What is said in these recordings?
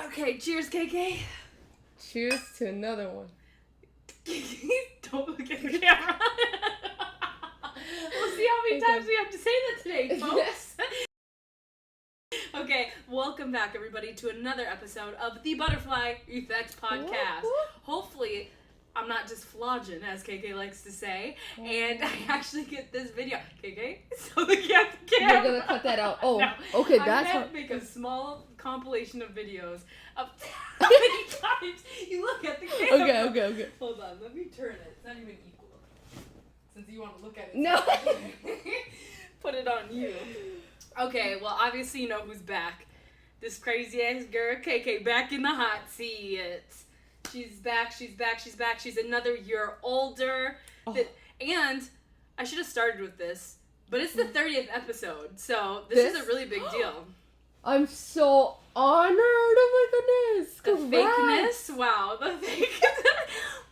Okay, cheers, KK. Cheers to another one. Don't look at the camera. We'll see how many times we have to say that today, folks. Okay, welcome back, everybody, to another episode of the Butterfly Effect Podcast. Hopefully, I'm not just flogging, as KK likes to say, and I actually get this video. KK? So the camera. You're gonna cut that out. Oh, no. Okay, that's I'm gonna make a small compilation of videos of how many times you look at the camera. Okay. Hold on, let me turn it. It's not even equal. Since you want to look at it. No. Put it on you. Okay, well, obviously you know who's back. This crazy-ass girl, KK, back in the hot seat. She's back. She's another year older. Oh. And I should have started with this, but it's the 30th episode, so this is a really big deal. I'm so honored. Oh my goodness. The fakeness? Wow, the fakeness.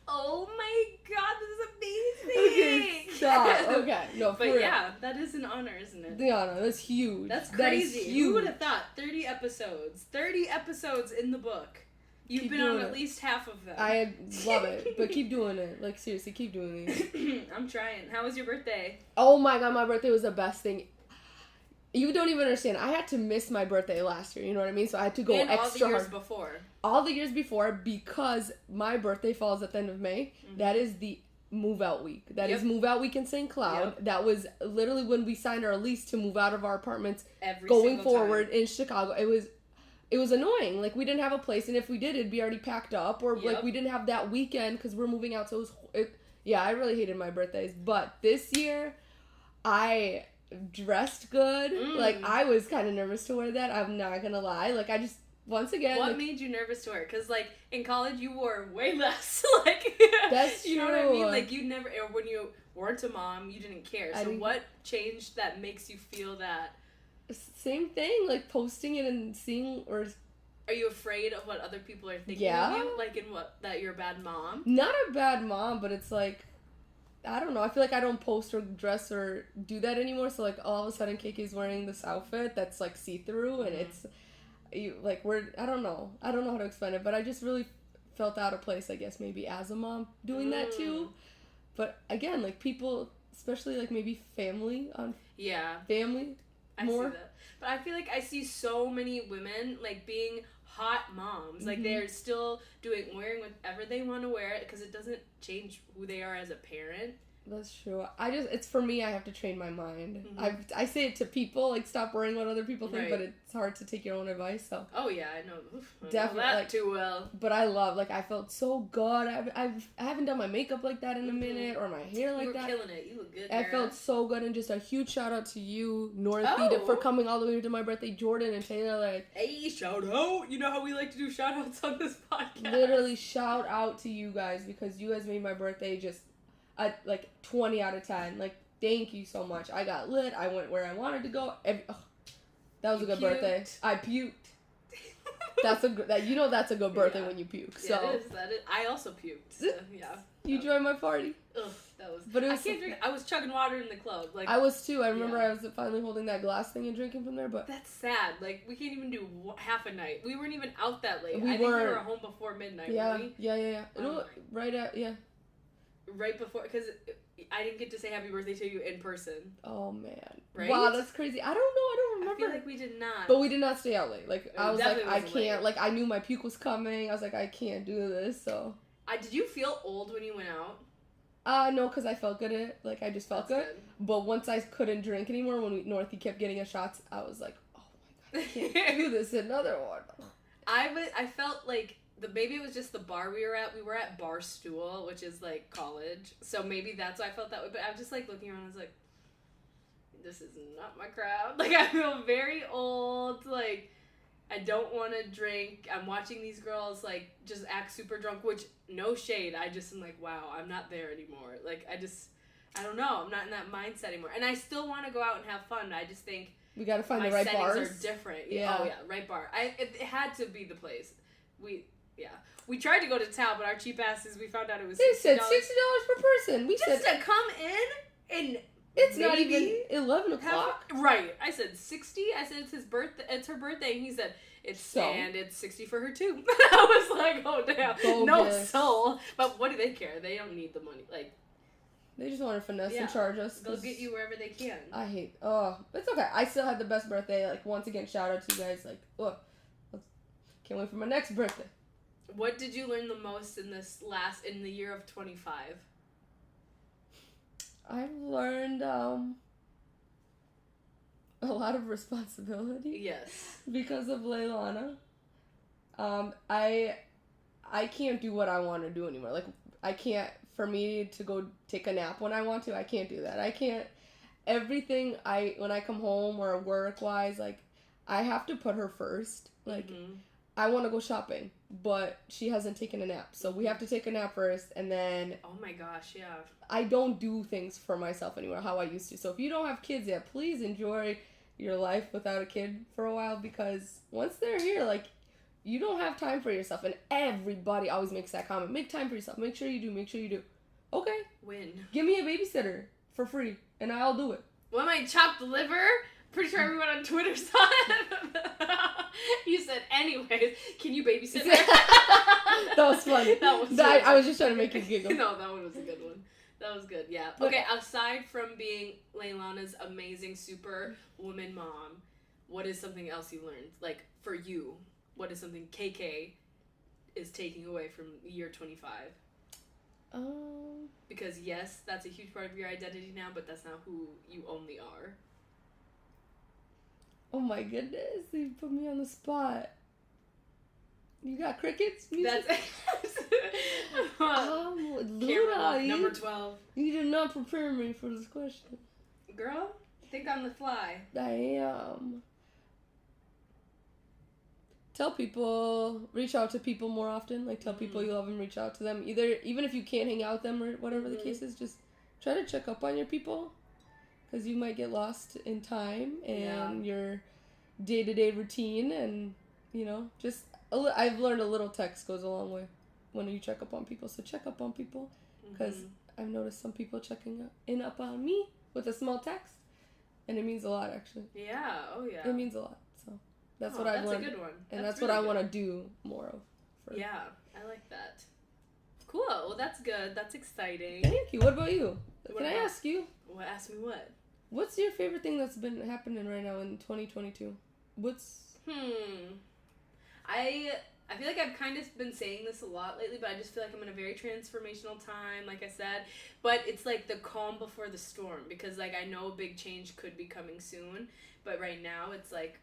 Oh my god, this is amazing. Okay, stop. Okay, no, for real. Yeah, that is an honor, isn't it? The honor, that's huge. That's crazy. That is huge. Who would have thought? 30 episodes. 30 episodes in the book. You've been on at least half of them. I love it, but keep doing it. Like, seriously, keep doing it. I'm trying. How was your birthday? Oh my god, my birthday was the best thing. You don't even understand. I had to miss my birthday last year, you know what I mean? So I had to go extra hard. All the years before. All the years before, because my birthday falls at the end of May. Mm-hmm. That is the move-out week. That is move-out week in St. Cloud. Yep. That was literally when we signed our lease to move out of our apartments going forward in Chicago. It was annoying. Like, we didn't have a place, and if we did, it'd be already packed up. Or, like, we didn't have that weekend because we're moving out. So, I really hated my birthdays. But this year, I dressed good. Like, I was kind of nervous to wear that. I'm not going to lie. Like, I just, once again. What made you nervous to wear? Because, like, in college, you wore way less. Like, that's you true. know what I mean? Like, you never, or when you weren't a mom, you didn't care. So, what changed that makes you feel that? Same thing, like posting it and seeing, or are you afraid of what other people are thinking of you? Like that you're a bad mom? Not a bad mom, but it's like, I don't know. I feel like I don't post or dress or do that anymore. So like all of a sudden KK's wearing this outfit that's like see-through and it's I don't know how to explain it, but I just really felt out of place, I guess, maybe as a mom doing that too. But again, like people, especially like maybe family. I see that. But I feel like I see so many women, like, being hot moms. Mm-hmm. Like, they're still wearing whatever they want to wear because it doesn't change who they are as a parent. That's true. It's for me, I have to train my mind. Mm-hmm. I say it to people, like, stop worrying what other people think, but it's hard to take your own advice, so. Oh, yeah, I know. Definitely. I know that too well. But I felt so good. I haven't done my makeup like that in a minute, or my hair like that. You were killing it. You look good, I felt so good, and just a huge shout out to you, Northie, for coming all the way to my birthday. Jordan and Taylor, like. Hey, shout out! You know how we like to do shout outs on this podcast. Literally, shout out to you guys, because you guys made my birthday just 20 out of 10. Like, thank you so much. I got lit. I went where I wanted to go. That was a good birthday. I puked. That's a good birthday when you puke. So yeah, that is. I also puked. So, yeah. You joined my party. Ugh, that was. But it was. I can't drink. I was chugging water in the club. Like I was too. I remember I was finally holding that glass thing and drinking from there. But that's sad. Like we can't even do half a night. We weren't even out that late. I think we were home before midnight. Yeah. Weren't we? Yeah. Right before, because I didn't get to say happy birthday to you in person. Oh, man. Right? Wow, that's crazy. I don't remember. I feel like we did not. But we did not stay out late. Like, I was like, I can't. Late. Like, I knew my puke was coming. I was like, I can't do this, so. Did you feel old when you went out? No, because I felt good. Like, I just felt good. But once I couldn't drink anymore, when Northie kept getting us shots, I was like, oh, my God, I can't do this. Another one. I felt like... Maybe it was just the bar we were at. We were at Barstool, which is, like, college. So maybe that's why I felt that way. But I was just, like, looking around. I was like, this is not my crowd. Like, I feel very old. Like, I don't want to drink. I'm watching these girls, like, just act super drunk. Which, no shade. I just am like, wow, I'm not there anymore. Like, I don't know. I'm not in that mindset anymore. And I still want to go out and have fun. I just think... We got to find the right bars. My settings are different. Yeah. Oh, yeah. Right bar. It had to be the place. We tried to go to town, but our cheap asses, we found out it was $60. They said $60 per person. We said to come in and it's not even 11 o'clock. Right. I said 60. I said it's his birthday. It's her birthday. And he said And it's 60 for her too. I was like, oh damn, no soul. But what do they care? They don't need the money. Like, they just want to finesse and charge us. They'll get you wherever they can. I hate. Oh, it's okay. I still had the best birthday. Like, once again, shout out to you guys. Like, can't wait for my next birthday. What did you learn the most in the year of 25? I've learned a lot of responsibility. Yes. Because of Leilana. I can't do what I want to do anymore. Like, I can't, for me to go take a nap when I want to, I can't do that. I can't, everything when I come home or work-wise, like, I have to put her first. Like, I want to go shopping, but she hasn't taken a nap. So we have to take a nap first, and then... Oh my gosh, yeah. I don't do things for myself anymore how I used to. So if you don't have kids yet, please enjoy your life without a kid for a while, because once they're here, like, you don't have time for yourself. And everybody always makes that comment. Make time for yourself. Make sure you do. Okay. Win. Give me a babysitter for free, and I'll do it. What am I, chopped liver? Pretty sure everyone on Twitter saw it. You said, anyways, can you babysit her? That was funny. I was just trying to make you giggle. No, that one was a good one. That was good, yeah. Okay, aside from being Leilana's amazing superwoman mom, what is something else you learned? Like, for you, what is something KK is taking away from year 25? Because, yes, that's a huge part of your identity now, but that's not who you only are. Oh my goodness, you put me on the spot. You got crickets? Music? That's Luna, number 12. You did not prepare me for this question. Girl, think on the fly. I am. Tell people, reach out to people more often. Like, tell people you love them, reach out to them. Even if you can't hang out with them or whatever the case is, just try to check up on your people. Because you might get lost in time and your day-to-day routine, and, you know, just, I've learned a little text goes a long way when you check up on people. So check up on people, because I've noticed some people checking up on me with a small text, and it means a lot, actually. Yeah, oh yeah. It means a lot, so that's what I've learned. That's a good one. And that's really what I want to do more of. Yeah, I like that. Cool, well that's good, that's exciting. Thank you. What about you? Can I ask you? Well, ask me what? What's your favorite thing that's been happening right now in 2022? I feel like I've kind of been saying this a lot lately, but I just feel like I'm in a very transformational time, like I said. But it's like the calm before the storm, because like I know a big change could be coming soon, but right now it's like,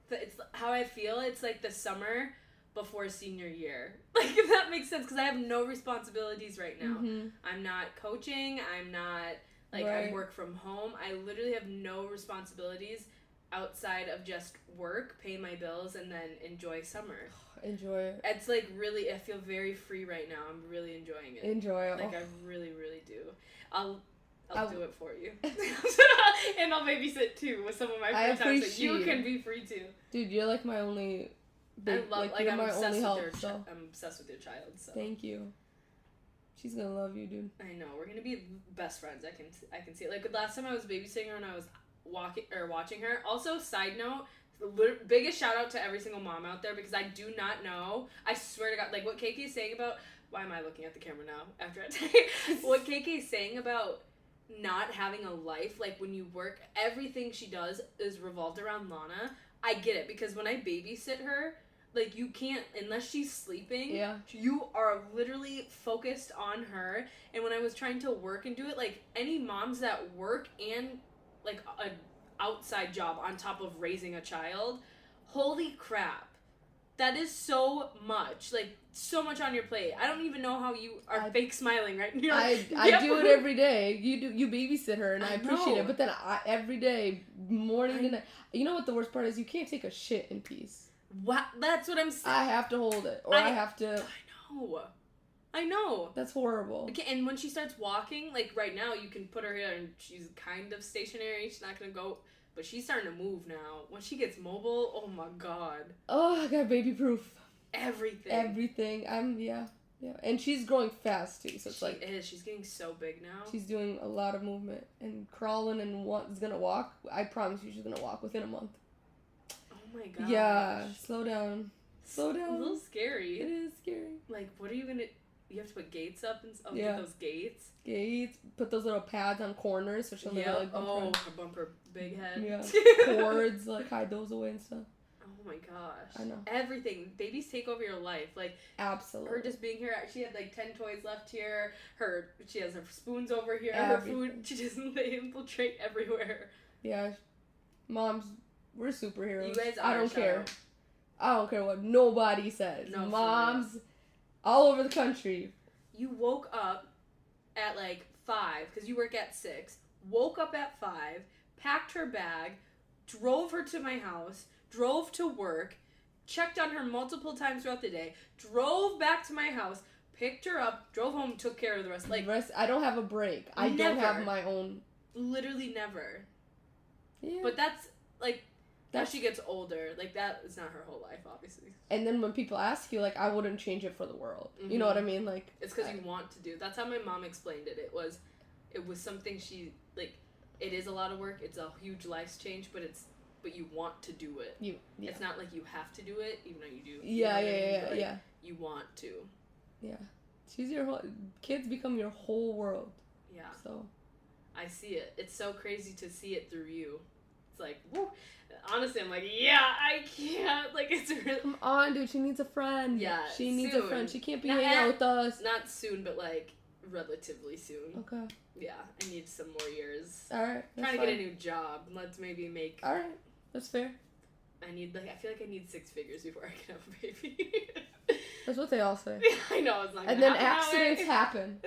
it's how I feel. It's like the summer before senior year, like, if that makes sense, because I have no responsibilities right now. I'm not coaching. I'm not like I work from home. I literally have no responsibilities outside of just work, pay my bills, and then enjoy summer. Enjoy it. It's like really, I feel very free right now. I'm really enjoying it. Enjoy it. Like I really, really do. I'll do it for you. And I'll babysit too with some of my free time, so you can be free too. Dude, you're like my only I'm obsessed with your child, so. Thank you. She's gonna love you, dude. I know, we're gonna be best friends. I can see it. Like last time I was babysitting her and I was watching her. Also, side note, biggest shout out to every single mom out there, because I do not know. I swear to God, like what KK is saying about. Why am I looking at the camera now? After I tell you what KK is saying about not having a life, like when you work, everything she does is revolved around Lana. I get it, because when I babysit her, like, you can't, unless she's sleeping, you are literally focused on her. And when I was trying to work and do it, like, any moms that work and, like, an outside job on top of raising a child, holy crap. That is so much. Like, so much on your plate. I don't even know how you are fake smiling right now. I do it every day. You babysit her, and I appreciate it. But then every day, morning to night. You know what the worst part is? You can't take a shit in peace. What? That's what I'm saying. I have to hold it, or I have to. I know. That's horrible. Okay, and when she starts walking, like right now, you can put her here, and she's kind of stationary. She's not gonna go, but she's starting to move now. When she gets mobile, oh my god. Oh, I got baby proof. Everything. Yeah. And she's growing fast too, so it's She's getting so big now. She's doing a lot of movement and crawling, and is gonna walk. I promise you, she's gonna walk within a month. Oh my gosh. Yeah, slow down. Slow down. A little scary. It is scary. Like, what are you gonna... You have to put gates up and stuff. Yeah. Get those gates. Gates. Put those little pads on corners so she'll never, like, bump Oh, her bumper big head. Yeah. Cords, like, hide those away and stuff. Oh my gosh. I know. Everything. Babies take over your life. Like, absolutely. her just being here, she had like 10 toys left here. She has her spoons over here. Everything. Her food, they infiltrate everywhere. Yeah. Moms, we're superheroes. You guys are. I don't care. I don't care what nobody says. No, moms all over the country. You woke up at like 5, because you work at 6. Woke up at 5, packed her bag, drove her to my house, drove to work, checked on her multiple times throughout the day, drove back to my house, picked her up, drove home, took care of the rest. Like, I don't have a break. I don't have my own. Literally never. Yeah. But that's, like, as she gets older, like, that is not her whole life, obviously. And then when people ask you, like, I wouldn't change it for the world. Mm-hmm. You know what I mean? Like, it's because you want to do. That's how my mom explained it. It was something she, like, it is a lot of work. It's a huge life change, but you want to do it. Yeah. It's not like you have to do it, even though you do. Yeah. You want to. Yeah. She's your whole... Kids become your whole world. Yeah. So. I see it. It's so crazy to see it through you. It's like, woo. Honestly, I'm like, yeah, I can't. Like, it's really... Come on, dude. She needs a friend. Yeah, she needs soon. a friend. She can't be hanging out with us. Not soon, but, like, relatively soon. Okay. Yeah, I need some more years. All right. Trying to get a new job. Let's maybe make... All right. That's fair. I feel like I need 6 figures before I can have a baby. That's what they all say. I know, it's not and then accidents happen.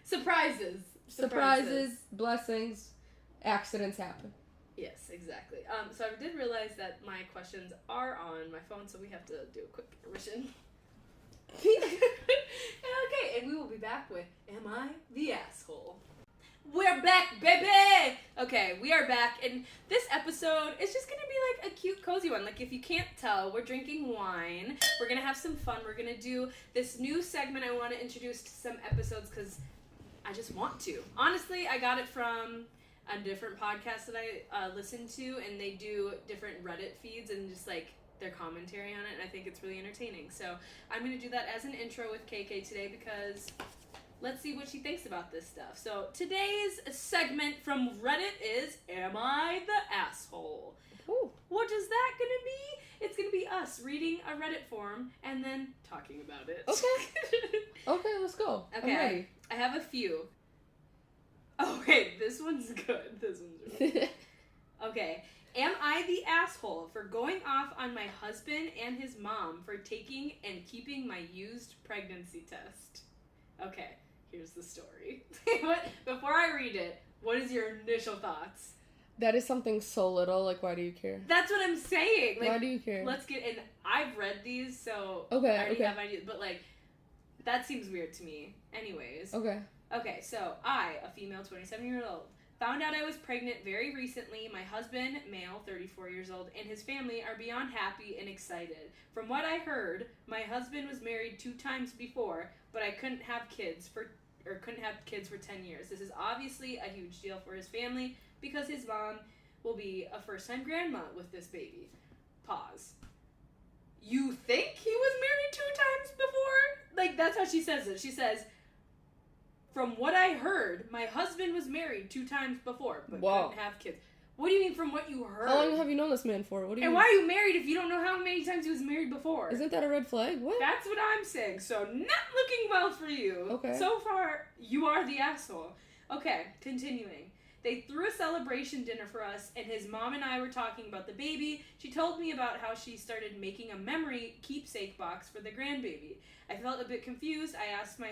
Surprises, blessings, accidents happen. Yes, exactly. So I did realize that my questions are on my phone, so we have to do a quick intermission. Okay, and we will be back with Am I the Asshole? We're back, baby! Okay, we are back, and this episode is just gonna be like a cute, cozy one. Like, if you can't tell, we're drinking wine. We're gonna have some fun. We're gonna do this new segment I want to introduce to some episodes, because I just want to. Honestly, I got it from a different podcast that I listen to, and they do different Reddit feeds and just, like, their commentary on it, and I think it's really entertaining. So I'm going to do that as an intro with KK today, because let's see what she thinks about this stuff. So today's segment from Reddit is, Am I the Asshole? Ooh. What is that going to be? It's going to be us reading a Reddit forum and then talking about it. Okay. Okay, let's go. Okay. I'm ready. I have a few. Okay, this one's good. This one's really good. Okay. Am I the asshole for going off on my husband and his mom for taking and keeping my used pregnancy test? Okay, here's the story. Before I read it, what is your initial thoughts? That is something so little. Like, why do you care? That's what I'm saying. Like, why do you care? Let's get in. I've read these, so okay, I already okay. have ideas. But, like, that seems weird to me. Anyways. Okay, so I, a female 27-year-old, found out I was pregnant very recently. My husband, male, 34 years old, and his family are beyond happy and excited. From what I heard, my husband was married 2 times before, but I couldn't have kids for 10 years. This is obviously a huge deal for his family because his mom will be a first-time grandma with this baby. Pause. You think he was married 2 times before? Like, that's how she says it. She says, from what I heard, my husband was married 2 times before, but couldn't have kids. What do you mean from what you heard? How long have you known this man for? What do you And mean? why are you married if you don't know how many times he was married before? Isn't that a red flag? What? That's what I'm saying. So, not looking well for you. Okay. So far, you are the asshole. Okay, continuing. They threw a celebration dinner for us, and his mom and I were talking about the baby. She told me about how she started making a memory keepsake box for the grandbaby. I felt a bit confused. I asked if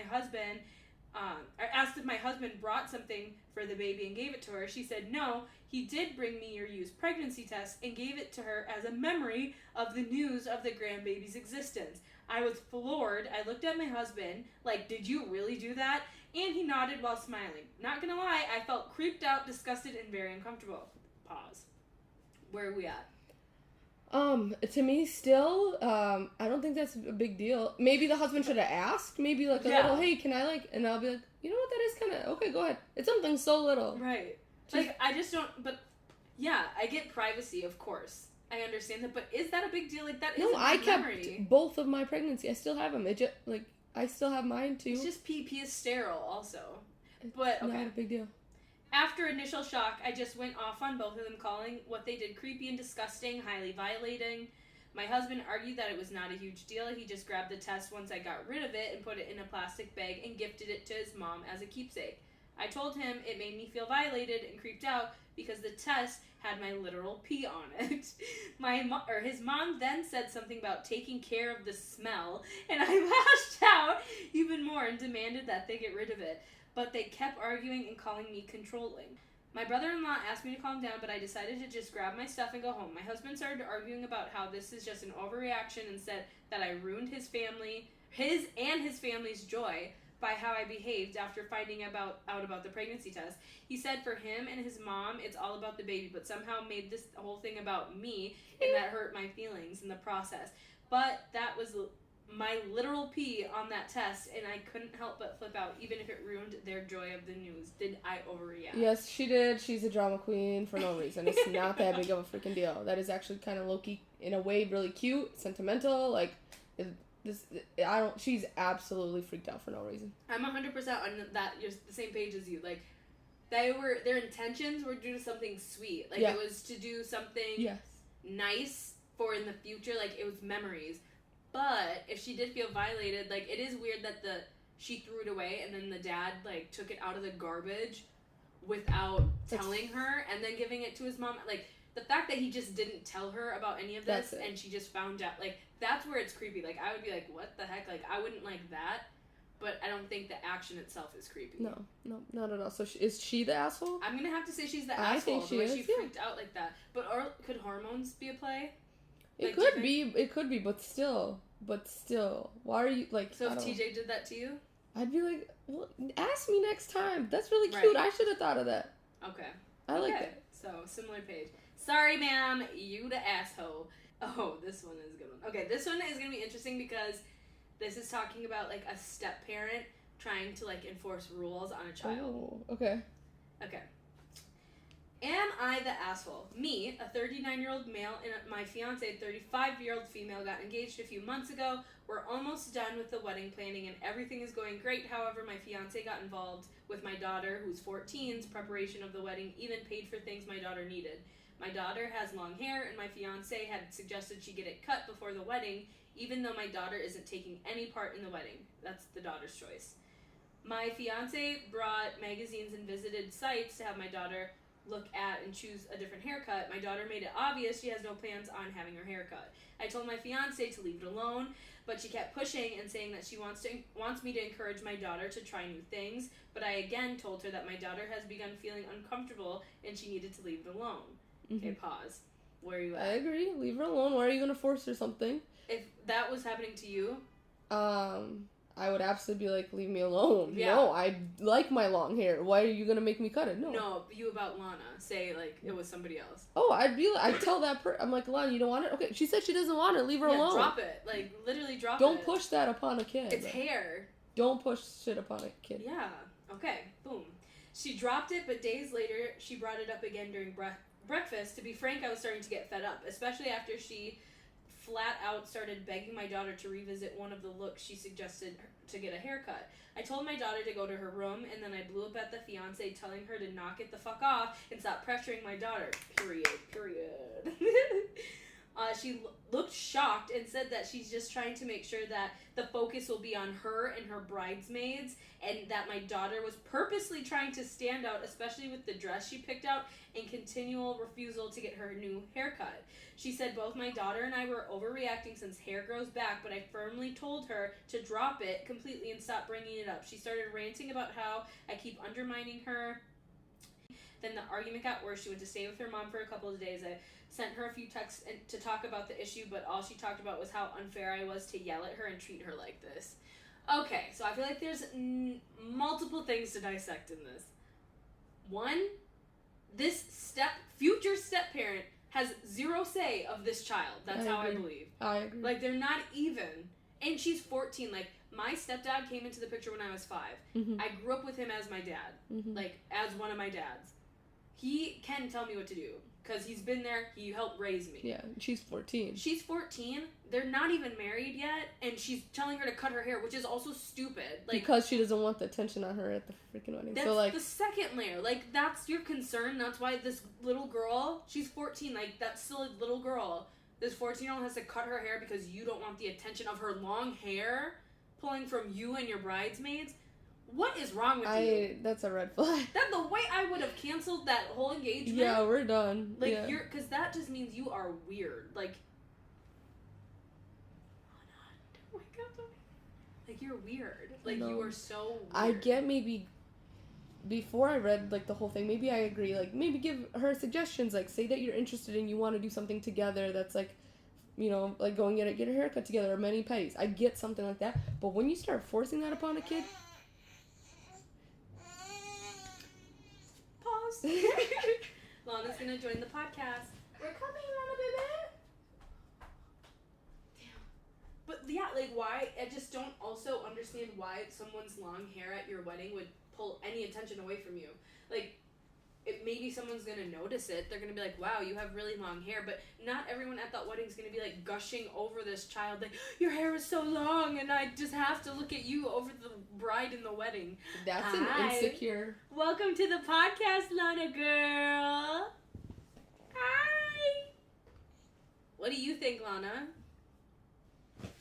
my husband brought something for the baby and gave it to her. She said, no, he did bring me your used pregnancy test and gave it to her as a memory of the news of the grandbaby's existence. I was floored. I looked at my husband, like, did you really do that? And he nodded while smiling. Not gonna lie, I felt creeped out, disgusted, and very uncomfortable. Pause. Where are we at? To me, still, I don't think that's a big deal. Maybe the husband should have asked. Maybe, like, a little, hey, can I, like, and I'll be like, you know what, that is kind of, okay, go ahead. It's something so little. Right. Like, I just don't, but, yeah, I get privacy, of course. I understand that, but is that a big deal? Like, that No, is a I big kept memory. both of my pregnancy. I still have them. It just, like, I still have mine, too. It's just pee is sterile, also. But, okay. Not a big deal. After initial shock, I just went off on both of them, calling what they did creepy and disgusting, highly violating. My husband argued that it was not a huge deal. He just grabbed the test once I got rid of it and put it in a plastic bag and gifted it to his mom as a keepsake. I told him it made me feel violated and creeped out because the test had my literal pee on it. His mom then said something about taking care of the smell, and I lashed out even more and demanded that they get rid of it. But they kept arguing and calling me controlling. My brother-in-law asked me to calm down, but I decided to just grab my stuff and go home. My husband started arguing about how this is just an overreaction and said that I ruined his family's joy by how I behaved after finding out about the pregnancy test. He said for him and his mom, it's all about the baby, but somehow made this whole thing about me, and that hurt my feelings in the process. But that was my literal pee on that test, and I couldn't help but flip out, even if it ruined their joy of the news. Did I overreact? Yes, she did. She's a drama queen for no reason. It's not that big of a freaking deal. That is actually kind of low-key, in a way, really cute, sentimental. Like, she's absolutely freaked out for no reason. I'm 100% on that. You're the same page as you. Like, their intentions were due to something sweet. Like, it was to do something nice for in the future. Like, it was memories. But if she did feel violated, like, it is weird that she threw it away and then the dad, like, took it out of the garbage without telling her and then giving it to his mom. Like, the fact that he just didn't tell her about any of this and she just found out, like, that's where it's creepy. Like, I would be like, what the heck? Like, I wouldn't like that, but I don't think the action itself is creepy. No, not at all. So is she the asshole? I'm going to have to say she's the I asshole. think she the way is, she freaked out like that. But could hormones be a play? It like, could be, but still, why are you, like, so if TJ did that to you? I'd be like, well, ask me next time. That's really cute. Right. I should have thought of that. Okay. I like that. So, similar page. Sorry, ma'am, you the asshole. Oh, this one is a good one. Okay, this one is going to be interesting because this is talking about, like, a step-parent trying to, like, enforce rules on a child. Oh, okay. Okay. Am I the asshole? Me, a 39-year-old male, and my fiancé, a 35-year-old female, got engaged a few months ago. We're almost done with the wedding planning, and everything is going great. However, my fiancé got involved with my daughter, who's 14's preparation of the wedding, even paid for things my daughter needed. My daughter has long hair, and my fiancé had suggested she get it cut before the wedding, even though my daughter isn't taking any part in the wedding. That's the daughter's choice. My fiancé brought magazines and visited sites to have my daughter look at and choose a different haircut. My daughter made it obvious she has no plans on having her haircut. I told my fiancé to leave it alone, but she kept pushing and saying that she wants me to encourage my daughter to try new things, but I again told her that my daughter has begun feeling uncomfortable and she needed to leave it alone. Mm-hmm. Okay, pause. Where are you at? I agree. Leave her alone. Why are you going to force her something? If that was happening to you? I would absolutely be like, leave me alone. Yeah. No, I like my long hair. Why are you going to make me cut it? No. No, you about Lana. Say, like, it was somebody else. Oh, I'd tell that I'm like, Lana, you don't want it? Okay, she said she doesn't want it. Leave her alone. Drop it. Like, literally drop it. Don't push that upon a kid. It's hair. Don't push shit upon a kid. Yeah. Okay. Boom. She dropped it, but days later, she brought it up again during breakfast. To be frank, I was starting to get fed up, especially after she flat out started begging my daughter to revisit one of the looks she suggested to get a haircut. I told my daughter to go to her room, and then I blew up at the fiancé, telling her to knock it the fuck off and stop pressuring my daughter. Period. She looked shocked and said that she's just trying to make sure that the focus will be on her and her bridesmaids, and that my daughter was purposely trying to stand out, especially with the dress she picked out and continual refusal to get her new haircut. She said both my daughter and I were overreacting since hair grows back, but I firmly told her to drop it completely and stop bringing it up. She started ranting about how I keep undermining her. Then the argument got worse. She went to stay with her mom for a couple of days. I sent her a few texts to talk about the issue, but all she talked about was how unfair I was to yell at her and treat her like this. Okay, so I feel like there's multiple things to dissect in this. One, this future step-parent has zero say of this child. That's how I believe. I agree. Like, they're not even. And she's 14. Like, my stepdad came into the picture when I was 5. Mm-hmm. I grew up with him as my dad. Mm-hmm. Like, as one of my dads. He can tell me what to do. because he's been there. He helped raise me. Yeah, she's 14. She's 14. They're not even married yet, and she's telling her to cut her hair, which is also stupid. Like, because she doesn't want the attention on her at the freaking wedding. That's so, like, the second layer. Like, that's your concern. That's why this little girl, she's 14. Like, that's still a little girl. This 14-year-old has to cut her hair because you don't want the attention of her long hair pulling from you and your bridesmaids. What is wrong with you? That's a red flag. That the way I would have canceled that whole engagement. Yeah, we're done. Like, yeah. because that just means you are weird. Like, oh my God, like, you're weird. Like, you are so weird. I get maybe, before I read, like, the whole thing, maybe I agree. Like, maybe give her suggestions. Like, say that you're interested and you want to do something together that's, like, you know, like going get a haircut together or mani-pedis. I get something like that. But when you start forcing that upon a kid... Pause. Lana's gonna join the podcast. We're coming, Lana, baby. Damn. But yeah, like, why? I just don't also understand why someone's long hair at your wedding would pull any attention away from you. Like, maybe someone's gonna notice it. They're gonna be like, wow, you have really long hair. But not everyone at that wedding's gonna be like gushing over this child, like, your hair is so long and I just have to look at you over the bride in the wedding. That's an insecure. Welcome to the podcast, Lana Girl. Hi. What do you think, Lana?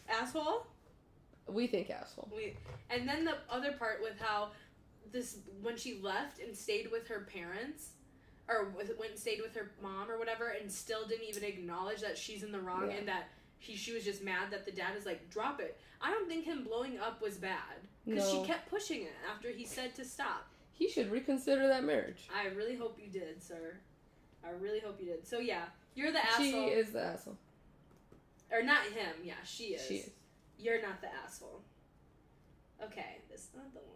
Asshole? We think asshole. And then the other part with how when she left and stayed with her parents, or went and stayed with her mom or whatever, and still didn't even acknowledge that she's in the wrong, and that she was just mad that the dad is like, drop it. I don't think him blowing up was bad, because she kept pushing it after he said to stop. He should reconsider that marriage. I really hope you did, sir. I really hope you did. So yeah, you're the asshole. She is the asshole. Or not him. Yeah, she is. She is. You're not the asshole. Okay, this is not the one.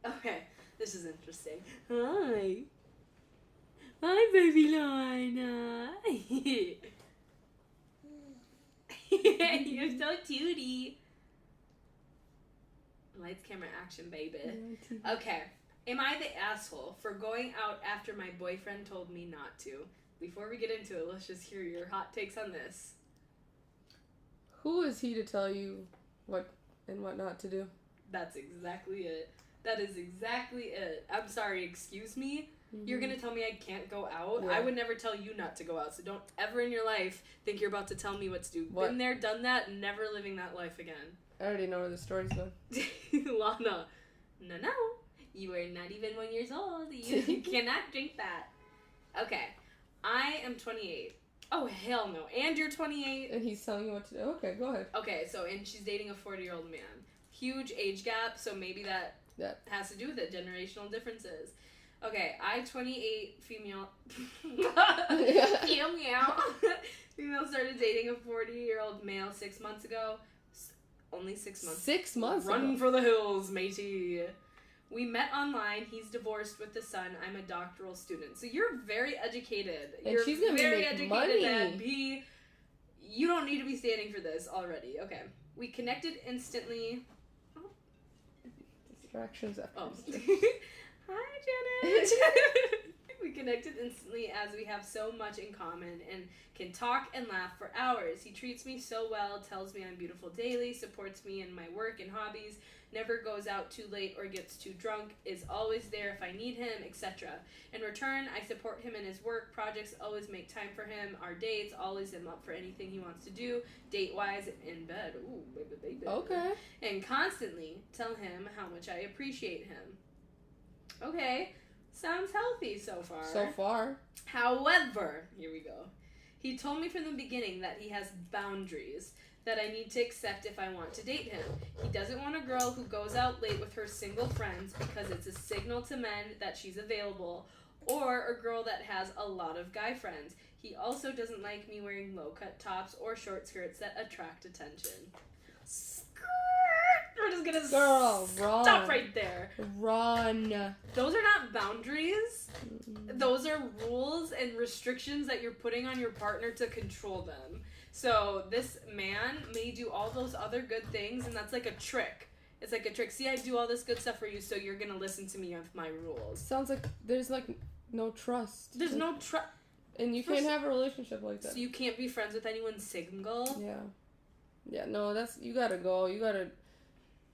Okay, this is interesting. Hi. Hi, baby Lana. You're so cutie. Lights, camera, action, baby. Okay. Am I the asshole for going out after my boyfriend told me not to? Before we get into it, let's just hear your hot takes on this. Who is he to tell you what and what not to do? That's exactly it. That is exactly it. I'm sorry, excuse me? Mm-hmm. You're gonna tell me I can't go out? Yeah. I would never tell you not to go out, so don't ever in your life think you're about to tell me what to do. What? Been there, done that, never living that life again. I already know where the story's going. Lana, no. You are not even 1 year old. You cannot drink that. Okay, I am 28. Oh, hell no. And you're 28. And he's telling you what to do. Okay, go ahead. Okay, and she's dating a 40-year-old man. Huge age gap, so maybe that has to do with it. Generational differences. Okay, I, 28, female. Female started dating a 40-year-old male 6 months ago. Only 6 months. 6 months Run ago. for the hills, matey. We met online. He's divorced with a son. I'm a doctoral student. So you're very educated. And you're she's gonna very make educated. money. At B. You don't need to be standing for this already. Okay. We connected instantly. Distractions after. Oh. Hi, Janet. We connected instantly as we have so much in common and can talk and laugh for hours. He treats me so well, tells me I'm beautiful daily, supports me in my work and hobbies, never goes out too late or gets too drunk, is always there if I need him, etc. In return, I support him in his work, projects, always make time for him, our dates, always am up for anything he wants to do, date-wise, in bed. Ooh, baby. Okay. And constantly tell him how much I appreciate him. Okay, sounds healthy so far. So far. However, here we go. He told me from the beginning that he has boundaries that I need to accept if I want to date him. He doesn't want a girl who goes out late with her single friends because it's a signal to men that she's available, or a girl that has a lot of guy friends. He also doesn't like me wearing low-cut tops or short skirts that attract attention. We're just gonna stop right there. Run. Those are not boundaries. Those are rules and restrictions that you're putting on your partner to control them. So this man may do all those other good things, and that's like a trick. It's like a trick. See, I do all this good stuff for you, so you're gonna listen to me with my rules. Sounds like there's like No trust. There's no trust. And you can't have a relationship like that. So you can't be friends with anyone single? Yeah. Yeah, no, you gotta go.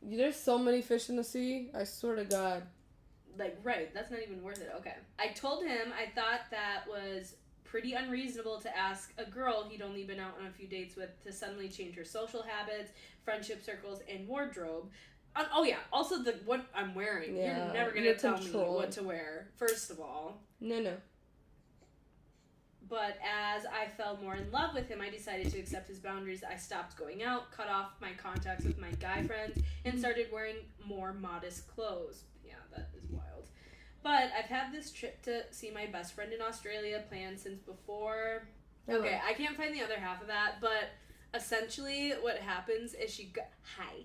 There's so many fish in the sea. I swear to God. Like, right. That's not even worth it. Okay. I told him I thought that was pretty unreasonable to ask a girl he'd only been out on a few dates with to suddenly change her social habits, friendship circles, and wardrobe. Oh, yeah. Also, what I'm wearing. Yeah, you're never going to tell me what to wear, first of all. No. But as I fell more in love with him, I decided to accept his boundaries. I stopped going out, cut off my contacts with my guy friends, and started wearing more modest clothes. Yeah, that is wild. But I've had this trip to see my best friend in Australia planned since before. Okay, I can't find the other half of that, but essentially what happens is Hi.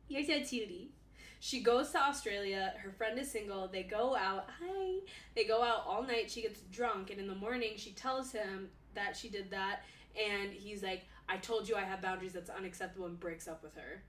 You're so cutie. She goes to Australia. Her friend is single. They go out. Hi. They go out all night. She gets drunk. And in the morning, she tells him that she did that. And he's like, I told you I have boundaries. That's unacceptable, and breaks up with her.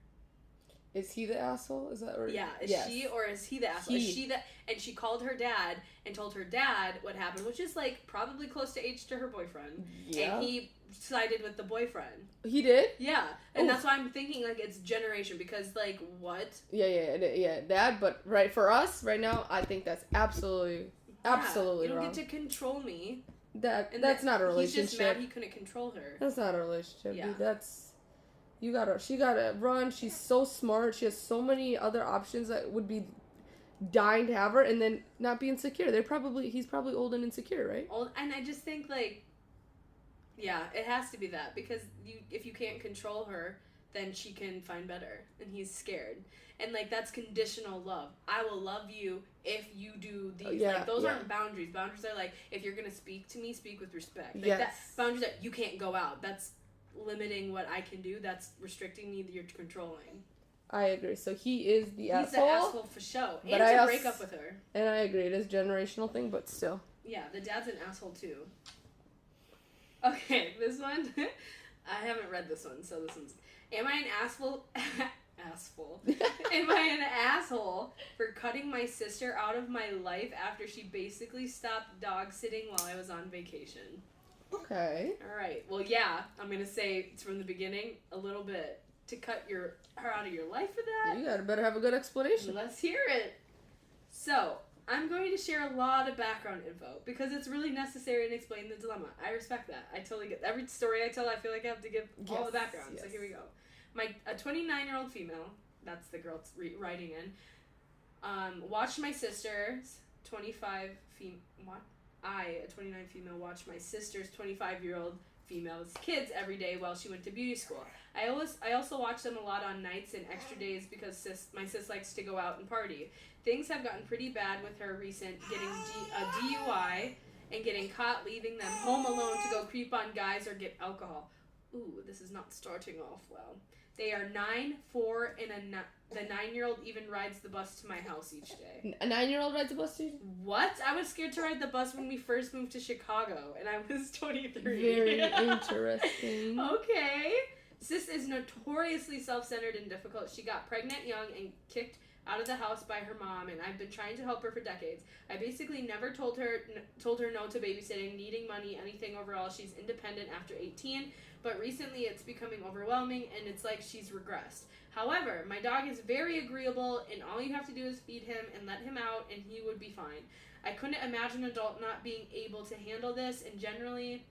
Is he the asshole? Is that right? Yeah. She or is he the asshole? Is she and she called her dad and told her dad what happened, which is like probably close to age to her boyfriend. Yeah. And he sided with the boyfriend. He did? Yeah. And that's why I'm thinking like it's generation, because like what? Yeah. Dad, but right for us right now, I think that's absolutely wrong. You don't get to control me. That's not a relationship. He's just mad he couldn't control her. That's not a relationship, dude. She gotta run. She's so smart. She has so many other options that would be dying to have her, and then not be insecure. He's probably old and insecure, right? And I just think like, yeah, it has to be that, because if you can't control her, then she can find better, and he's scared. And like that's conditional love. I will love you if you do these. Those aren't boundaries. Boundaries are like, if you're gonna speak to me, speak with respect. Like that boundaries that you can't go out. That's limiting what I can do. That's restricting me. You're controlling. I agree. So he is the asshole. He's the asshole for sure. And to break up with her. And I agree. It is a generational thing, but still. Yeah, the dad's an asshole too. Okay, this one. I haven't read this one, so this one's. Am I an asshole? Am I an asshole for cutting my sister out of my life after she basically stopped dog sitting while I was on vacation? Okay. All right. Well, yeah, I'm going to say it's from the beginning a little bit. To cut her out of your life for that? You better have a good explanation. Let's hear it. So, I'm going to share a lot of background info because it's really necessary and explain the dilemma. I respect that. I totally get every story I tell. I feel like I have to give all the background. Yes. So here we go. A 29-year-old female, that's the girl writing in, watched my sister's 25 female. A 29 female, watched my sister's 25-year-old female's kids every day while she went to beauty school. I also watch them a lot on nights and extra days because my sis likes to go out and party. Things have gotten pretty bad with her recent getting a DUI and getting caught leaving them home alone to go creep on guys or get alcohol. Ooh, this is not starting off well. They are 9, 4, and the 9-year-old even rides the bus to my house each day. A 9-year-old rides the bus to you? What? I was scared to ride the bus when we first moved to Chicago, and I was 23. Very interesting. Okay. Sis is notoriously self-centered and difficult. She got pregnant young and kicked out of the house by her mom, and I've been trying to help her for decades. I basically never told her no to babysitting, needing money, anything overall. She's independent after 18, but recently it's becoming overwhelming, and it's like she's regressed. However, my dog is very agreeable, and all you have to do is feed him and let him out, and he would be fine. I couldn't imagine an adult not being able to handle this, and genuinely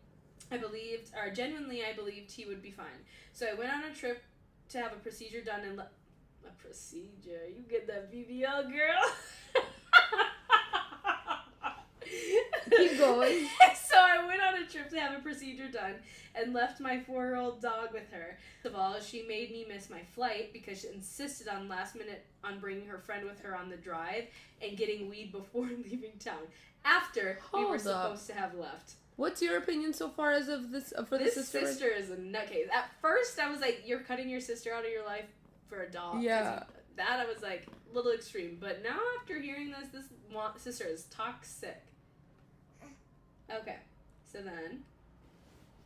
I believed he would be fine. So I went on a trip to have a procedure done and a procedure. You get that BBL, girl. Keep going. So I went on a trip to have a procedure done and left my 4-year-old dog with her. First of all, she made me miss my flight because she insisted on last minute on bringing her friend with her on the drive and getting weed before leaving town. After we were supposed to have left. What's your opinion so far as of this for this sister? This sister is a nutcase. At first, I was like, "You're cutting your sister out of your life for a dog." Yeah. That I was like, a little extreme. But now after hearing this sister is toxic. Okay, so then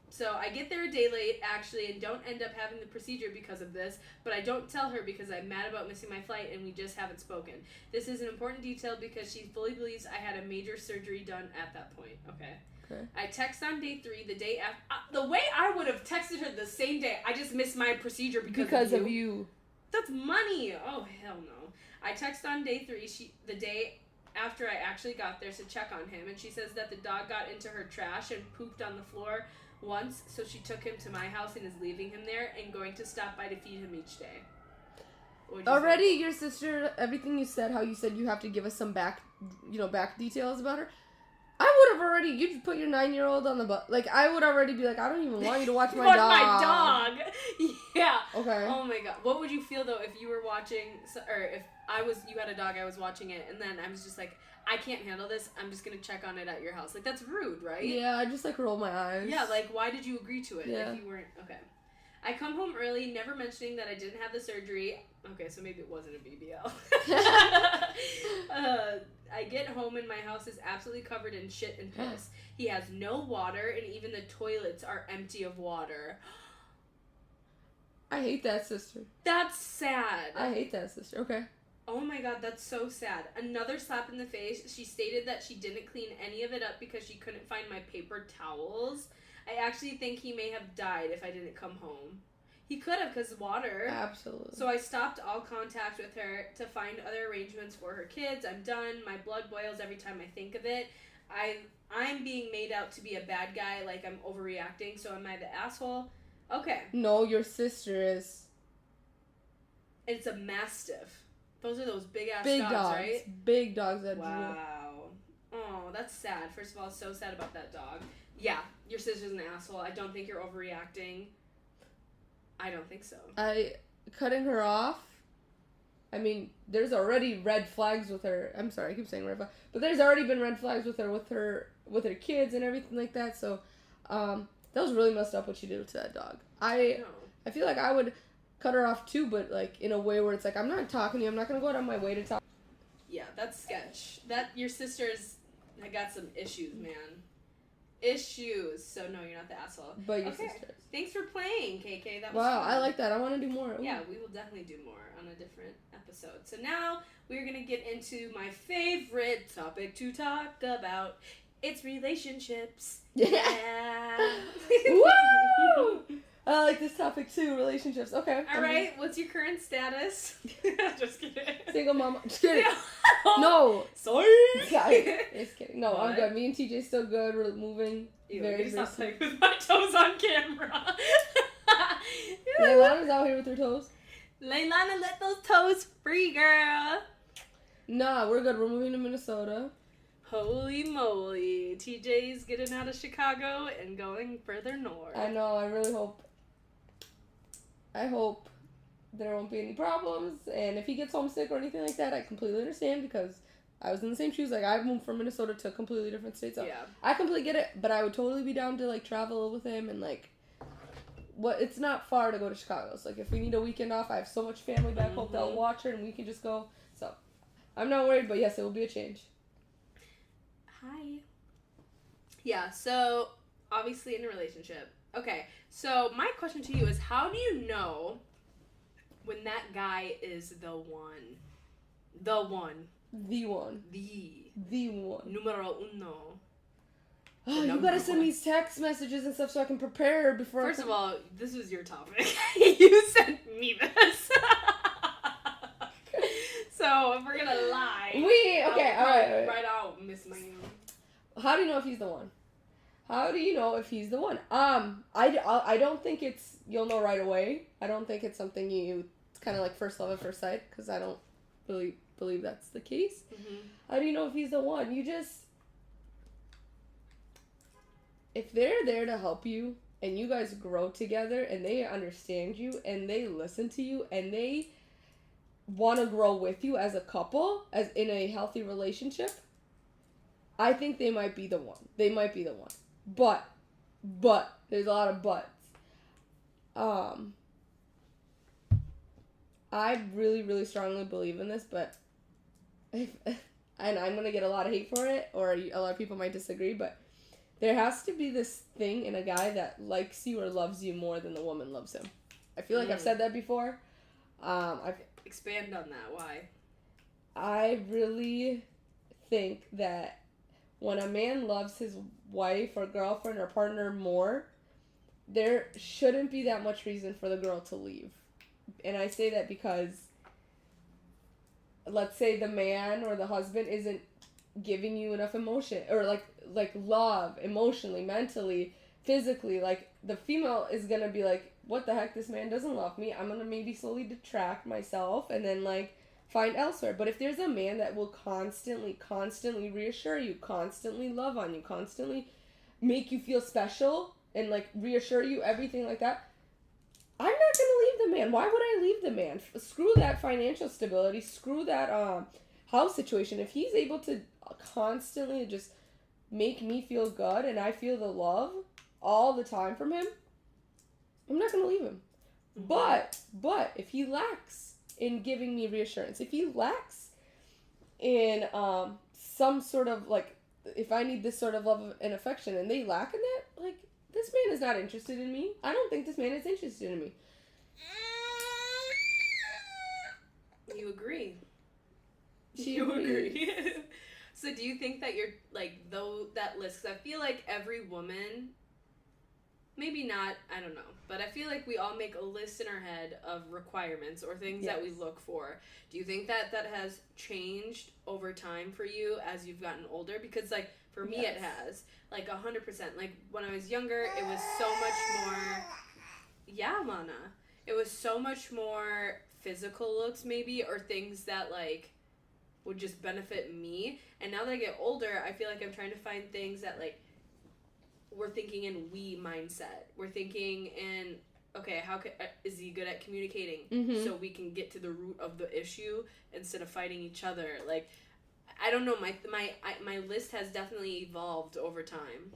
So I get there a day late, actually, and don't end up having the procedure because of this, but I don't tell her because I'm mad about missing my flight and we just haven't spoken. This is an important detail because she fully believes I had a major surgery done at that point. Okay. I text on day 3, the day after. The way I would have texted her the same day, I just missed my procedure because of you. That's money. Oh, hell no. I text on day 3, the day after I actually got there to check on him, and she says that the dog got into her trash and pooped on the floor once, so she took him to my house and is leaving him there and going to stop by to feed him each day. Already, your sister, everything you said, how you said you have to give us some back details about her. I would have already, you'd put your 9-year-old on the butt. Like, I would already be like, I don't even want you to watch my dog. my dog. Yeah. Okay. Oh my god. What would you feel, though, if you were watching, or if you had a dog, I was watching it, and then I was just like, I can't handle this, I'm just gonna check on it at your house. Like, that's rude, right? Yeah, I just, like, roll my eyes. Yeah, like, why did you agree to it if you weren't, okay. I come home early, never mentioning that I didn't have the surgery. Okay, so maybe it wasn't a BBL. I get home and my house is absolutely covered in shit and piss. He has no water, and even the toilets are empty of water. I hate that, sister. That's sad. I hate that, sister. Okay. Oh my god, that's so sad. Another slap in the face. She stated that she didn't clean any of it up because she couldn't find my paper towels. I actually think he may have died if I didn't come home. He could have, because water. Absolutely. So I stopped all contact with her to find other arrangements for her kids. I'm done. My blood boils every time I think of it. I'm being made out to be a bad guy, like I'm overreacting, so am I the asshole? Okay. No, your sister is. It's a Mastiff. Those are those big-ass dogs, right? Big dogs that Wow. Oh, that's sad. First of all, so sad about that dog. Yeah, your sister's an asshole. I don't think you're overreacting. I don't think so. Cutting her off. I mean, there's already red flags with her. I'm sorry, I keep saying red flag, but there's already been red flags with her kids and everything like that. So, that was really messed up what she did to that dog. I feel like I would cut her off too, but like in a way where it's like, I'm not talking to you. I'm not gonna go out on my way to talk. Yeah, that's sketch. That your sister's got some issues, man. Issues. So no, you're not the asshole. But your sister's. Thanks for playing, KK. That was wow. fun. I like that. I want to do more. Ooh. Yeah, we will definitely do more on a different episode. So now we're gonna get into my favorite topic to talk about. It's relationships. Yeah. Woo! I like this topic too. Relationships. Okay. All right. What's your current status? Just kidding. Single mama. Just kidding. No. Sorry. Just kidding. No, what? I'm good. Me and TJ still good. We're moving. Very stop playing with my toes on camera. Leilana's out here with her toes. Leilana, let those toes free, girl. Nah, we're good. We're moving to Minnesota. Holy moly. TJ's getting out of Chicago and going further north. I know. I really hope. I hope there won't be any problems. And if he gets homesick or anything like that, I completely understand because I was in the same shoes. Like, I moved from Minnesota to a completely different state. So yeah. I completely get it. But I would totally be down to, like, travel with him and, like, it's not far to go to Chicago. So, like, if we need a weekend off, I have so much family back home that'll watch her and we can just go. So, I'm not worried, but yes, it will be a change. Hi. Yeah, so, obviously in a relationship. Okay, so my question to you is, how do you know when that guy is the one? The one. The one. The one. Numero uno. Oh, you gotta send me text messages and stuff so I can prepare before. First of all, this was your topic. You sent me this. So if we're gonna lie, alright. Right out, Miss Ma'am. How do you know if he's the one? How do you know if he's the one? I don't think you'll know right away. I don't think it's something it's kind of like first love at first sight because I don't really believe that's the case. Mm-hmm. How do you know if he's the one? If they're there to help you and you guys grow together and they understand you and they listen to you and they want to grow with you as a couple, as in a healthy relationship, I think they might be the one. They might be the one. But, there's a lot of buts. I really, really strongly believe in this, but and I'm going to get a lot of hate for it, or a lot of people might disagree, but there has to be this thing in a guy that likes you or loves you more than the woman loves him. I feel like I've said that before. Expand on that. Why? I really think that when a man loves his wife or girlfriend or partner more, there shouldn't be that much reason for the girl to leave. And I say that because, let's say the man or the husband isn't giving you enough emotion, or like love, emotionally, mentally, physically. Like, the female is gonna be like, what the heck, this man doesn't love me. I'm gonna maybe slowly detract myself and then, like, find elsewhere. But if there's a man that will constantly reassure you, constantly love on you, constantly make you feel special and, like, reassure you, everything like that, I'm not gonna leave the man. Why would I leave the man? Screw that financial stability. Screw that house situation. If he's able to constantly just make me feel good and I feel the love all the time from him, I'm not gonna leave him. But if he lacks in giving me reassurance, if he lacks in some sort of, like, if I need this sort of love and affection and they lack in that, like, this man is not interested in me. I don't think this man is interested in me. You agree. You agree. So do you think that you're, like, though that list, 'cause I feel like every woman, maybe not, I don't know, but I feel like we all make a list in our head of requirements or things that we look for. Do you think that that has changed over time for you as you've gotten older? Because, like, for me it has. Like, 100%. Like, when I was younger, it was so much more... Yeah, Lana. It was so much more physical looks, maybe, or things that, like, would just benefit me. And now that I get older, I feel like I'm trying to find things that, like, we're thinking in we mindset. We're thinking in, okay, is he good at communicating so we can get to the root of the issue instead of fighting each other? Like, I don't know. My list has definitely evolved over time.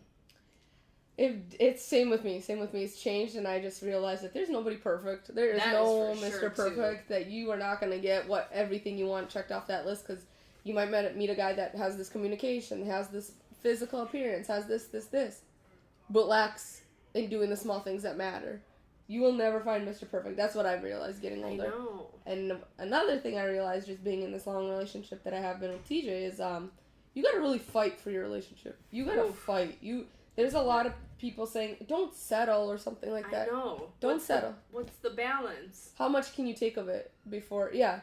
It's same with me. It's changed, and I just realized that there's nobody perfect. There is no Mr. Perfect, that you are not going to get everything you want checked off that list, because you might meet a guy that has this communication, has this physical appearance, has this, but lacks in doing the small things that matter. You will never find Mr. Perfect. That's what I've realized getting older. I know. And another thing I realized just being in this long relationship that I have been with TJ is you got to really fight for your relationship. You got to fight. There's a lot of people saying, don't settle or something like that. I know. Don't settle. What's the balance? How much can you take of it before? Yeah.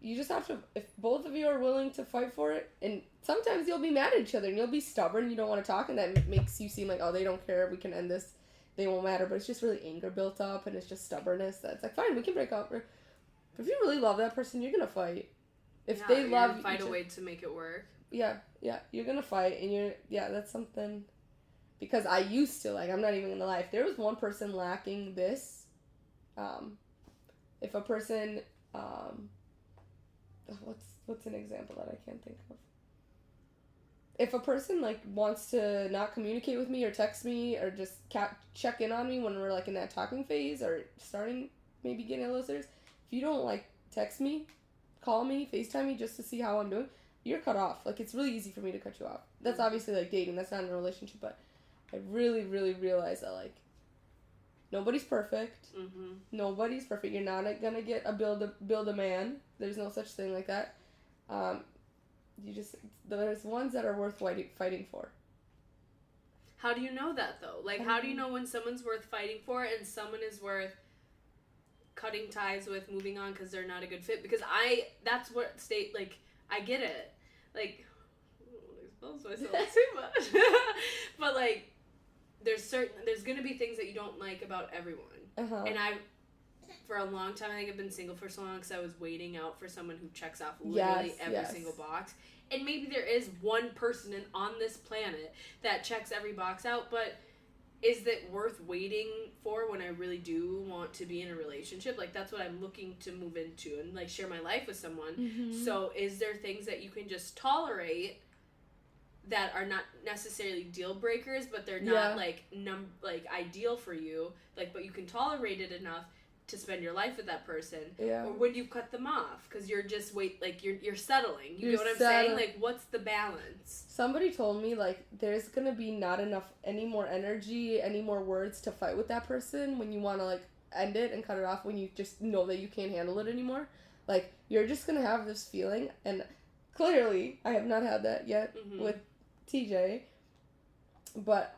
You just have to, if both of you are willing to fight for it, and sometimes you'll be mad at each other and you'll be stubborn, you don't want to talk, and that makes you seem like, oh, they don't care, we can end this, they won't matter, but it's just really anger built up and it's just stubbornness that's like, fine, we can break up. But if you really love that person, you're gonna fight. If they love you, find a way to make it work. Yeah, you're gonna fight, and that's something, because I used to, like, I'm not even gonna lie, if there was one person lacking this, if a person, what's an example that I can't think of? If a person, like, wants to not communicate with me or text me or just check in on me when we're, like, in that talking phase or starting maybe getting a little serious, if you don't, like, text me, call me, FaceTime me just to see how I'm doing, you're cut off. Like, it's really easy for me to cut you off. That's obviously, like, dating. That's not in a relationship, but I really, really realized that, like, nobody's perfect. Nobody's perfect. You're not gonna get a build a man. There's no such thing like that. There's ones that are worth fighting for. How do you know that, though? Like, how do you know when someone's worth fighting for and someone is worth cutting ties with, moving on because they're not a good fit? Because that's what I get it. Like, I don't want to expose myself too much. But, like, there's gonna be things that you don't like about everyone. And for a long time, I think I've been single for so long because I was waiting out for someone who checks off literally every single box. And maybe there is one person on this planet that checks every box out, but is it worth waiting for when I really do want to be in a relationship? Like, that's what I'm looking to move into and, like, share my life with someone. So is there things that you can just tolerate that are not necessarily deal breakers, but they're not like ideal for you, like, but you can tolerate it enough to spend your life with that person, Yeah. or when you cut them off because you're just you're settling. You You're know what I'm saying? Like, what's the balance? Somebody told me, like, there's gonna be not enough, any more energy, any more words to fight with that person when you want to, like, end it and cut it off when you just know that you can't handle it anymore. Like, you're just gonna have this feeling, and clearly I have not had that yet with TJ, but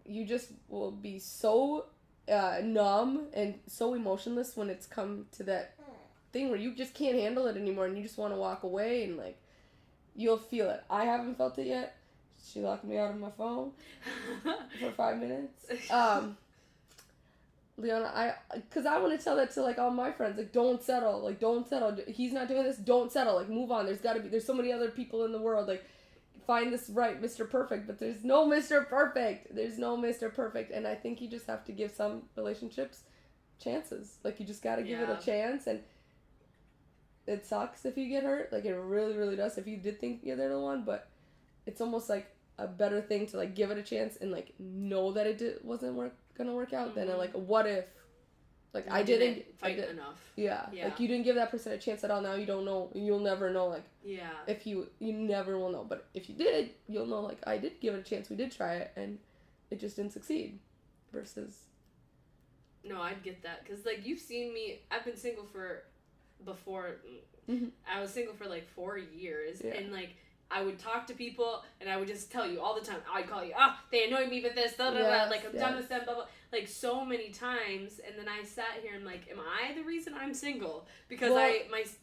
you just will be so numb and so emotionless when it's come to that thing where you just can't handle it anymore and you just want to walk away, and, like, you'll feel it. I haven't felt it yet. She locked me out of my phone for 5 minutes. Leona, because I want to tell that to, like, all my friends, like, don't settle, like, don't settle. He's not doing this, don't settle, like, move on. There's so many other people in the world, like, find this right Mr. Perfect, but there's no Mr. Perfect. There's no Mr. Perfect, and I think you just have to give some relationships chances. Like, you just got to give it a chance, and it sucks if you get hurt. Like, it really, really does if you did think you're the one, but it's almost, like, a better thing to, like, give it a chance and, like, know that it wasn't gonna work out than, like, what if, like, I didn't fight enough. Yeah, like, you didn't give that person a chance at all. Now you don't know, you'll never know, like, if you never will know, but if you did, you'll know, like, I did give it a chance, we did try it, and it just didn't succeed, versus... No, I'd get that, because, like, you've seen me, I've been single before, I was single for, like, 4 years, and, like, I would talk to people, and I would just tell you all the time. I'd call you, they annoy me with this, blah, blah, blah. Like, I'm done with them, blah, blah. Like, so many times, and then I sat here and, like, am I the reason I'm single? Because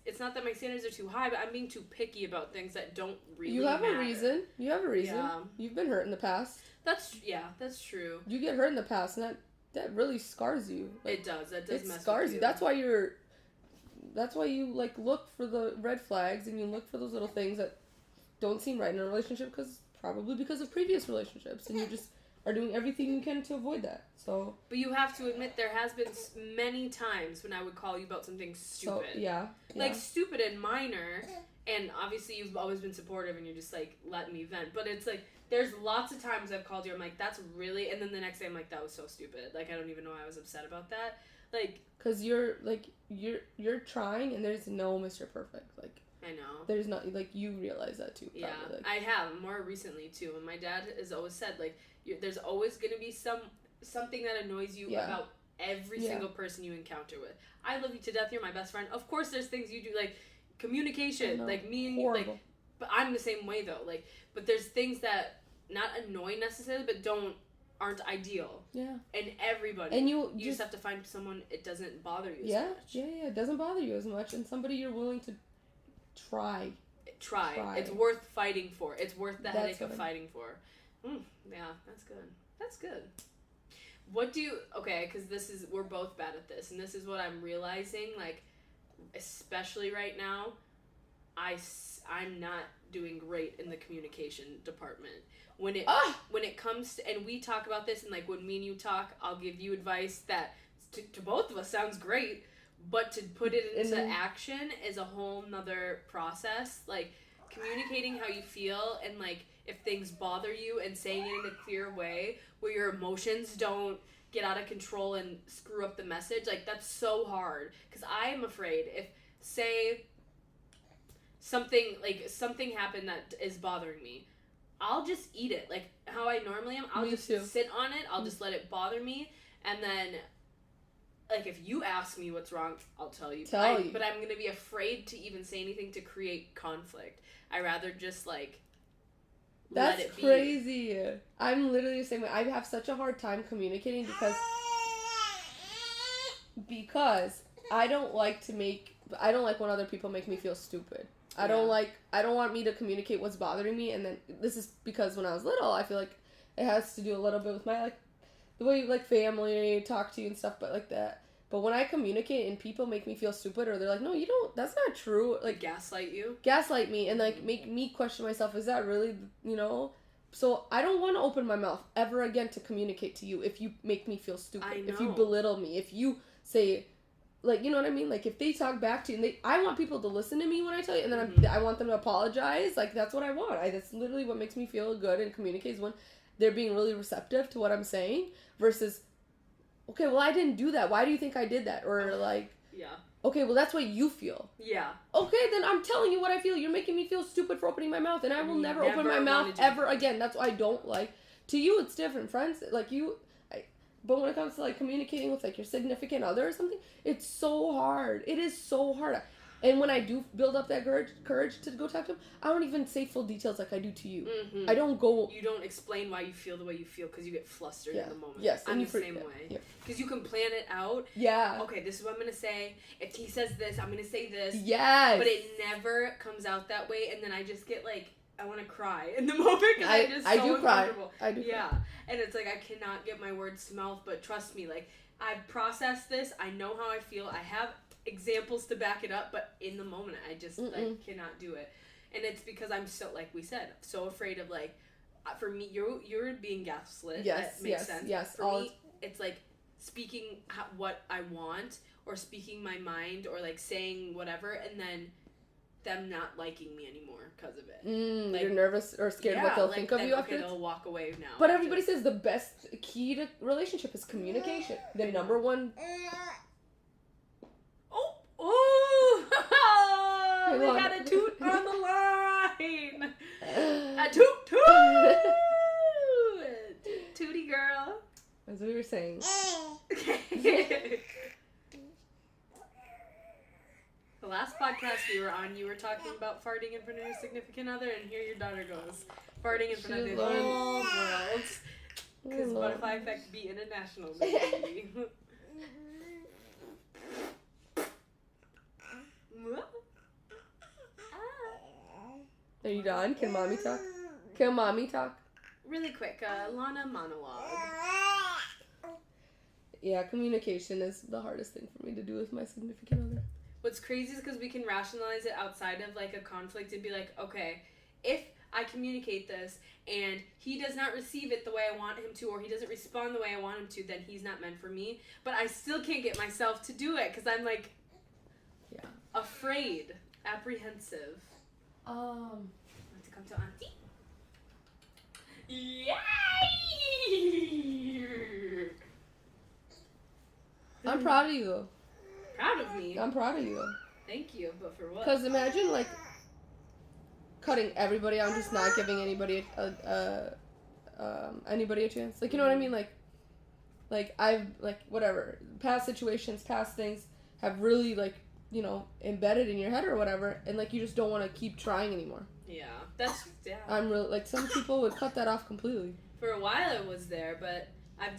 it's not that my standards are too high, but I'm being too picky about things that don't really matter. You have a reason. Yeah. You've been hurt in the past. That's true. You get hurt in the past, and that really scars you. Like, it does. That does mess with you. It scars you. That's why you, like, look for the red flags, and you look for those little things that don't seem right in a relationship, probably because of previous relationships, and you just are doing everything you can to avoid that. So, but you have to admit there has been many times when I would call you about something stupid. So, like, stupid and minor, and obviously you've always been supportive and you're just like, let me vent. But it's like, there's lots of times I've called you, I'm like, that's really, and then the next day I'm like, that was so stupid. Like, I don't even know why I was upset about that. Like, because you're trying, and there's no Mr. Perfect. Like, I know. There's not, like, you realize that too. Probably. Yeah, like. I have more recently too, and my dad has always said, like, there's always gonna be something that annoys you about every single person you encounter with. I love you to death. You're my best friend. Of course, there's things you do, like communication, like me and you, like. But I'm the same way though, like. But there's things that not annoy necessarily, but aren't ideal. Yeah. And everybody. And you just have to find someone it doesn't bother you as much. Yeah, it doesn't bother you as much, and somebody you're willing to try. It's worth fighting for. It's worth the headache of fighting for. Yeah, that's good. What do you... Okay, because we're both bad at this, and this is what I'm realizing, like, especially right now, I'm not doing great in the communication department. When it comes to... And we talk about this, and, like, when me and you talk, I'll give you advice that, to both of us, sounds great, but to put it into action is a whole nother process. Like, communicating how you feel and, like, if things bother you and saying it in a clear way where your emotions don't get out of control and screw up the message, like, that's so hard. Because I am afraid if, say, something happened that is bothering me, I'll just eat it. Like, how I normally am, I'll just sit on it, I'll just let it bother me, and then... Like, if you ask me what's wrong, I'll tell you. But I'm going to be afraid to even say anything to create conflict. I rather just, like, let it be. That's crazy. I'm literally the same way. I have such a hard time communicating because I don't like when other people make me feel stupid. I don't want me to communicate what's bothering me, and then this is because when I was little, I feel like it has to do a little bit with my, like, the way, like, family talk to you and stuff, but like that. But when I communicate and people make me feel stupid, or they're like, no, you don't, that's not true. Like, gaslight me, and, like, make me question myself, is that really, you know? So I don't want to open my mouth ever again to communicate to you if you make me feel stupid, if you belittle me, if you say, like, you know what I mean? Like, if they talk back to you, and I want people to listen to me when I tell you, and then I want them to apologize. Like, that's what I want. That's literally what makes me feel good and communicate is when they're being really receptive to what I'm saying versus okay, well, I didn't do that. Why do you think I did that? Or like, yeah. Okay, well, that's what you feel. Yeah. Okay, then I'm telling you what I feel. You're making me feel stupid for opening my mouth, and I will never open my mouth ever again. That's what I don't like. To you, it's different. Friends, like but when it comes to, like, communicating with, like, your significant other or something, it's so hard. It is so hard. And when I do build up that courage to go talk to him, I don't even say full details like I do to you. Mm-hmm. I don't go... You don't explain why you feel the way you feel because you get flustered in the moment. Yes. I'm the same way. Because you can plan it out. Yeah. Okay, this is what I'm going to say. If he says this, I'm going to say this. Yes. But it never comes out that way, and then I just get, like, I want to cry in the moment because I'm just so uncomfortable. I do cry. Yeah. And it's like I cannot get my words to mouth, but trust me, like, I've processed this. I know how I feel. I have examples to back it up, but in the moment I just like cannot do it. And it's because I'm so, like we said, so afraid of, like, for me, you're being gaslit. Yes, that makes sense. Yes. For me, it's like speaking what I want, or speaking my mind, or like saying whatever, and then them not liking me anymore because of it. Like, you're nervous or scared what they'll think of you after. They'll walk away now. But everybody says the best key to relationship is communication. The number one. Oh, we got a toot on the line. A toot toot. Tootie girl. That's what we were saying. The last podcast we were on, you were talking about farting in front of your significant other, and here your daughter goes. Farting in front of the whole world. Because Butterfly Effect be international, baby. Are you done? Can mommy talk? Can mommy talk? Really quick, Lana monologue. Yeah, communication is the hardest thing for me to do with my significant other. What's crazy is because we can rationalize it outside of, like, a conflict and be like, okay, if I communicate this and he does not receive it the way I want him to, or he doesn't respond the way I want him to, then he's not meant for me. But I still can't get myself to do it because I'm, like, afraid, apprehensive. Want to come to Auntie? Yay! I'm proud of you, though. Proud of me? I'm proud of you, though. Thank you, but for what? Because imagine, like, cutting everybody out and just not giving anybody anybody a chance. Like, you know what I mean? Like I've, like, whatever, past situations, past things have really, like, you know, embedded in your head or whatever, and, like, you just don't want to keep trying anymore. Yeah, I'm really, like, some people would cut that off completely. For a while it was there, but I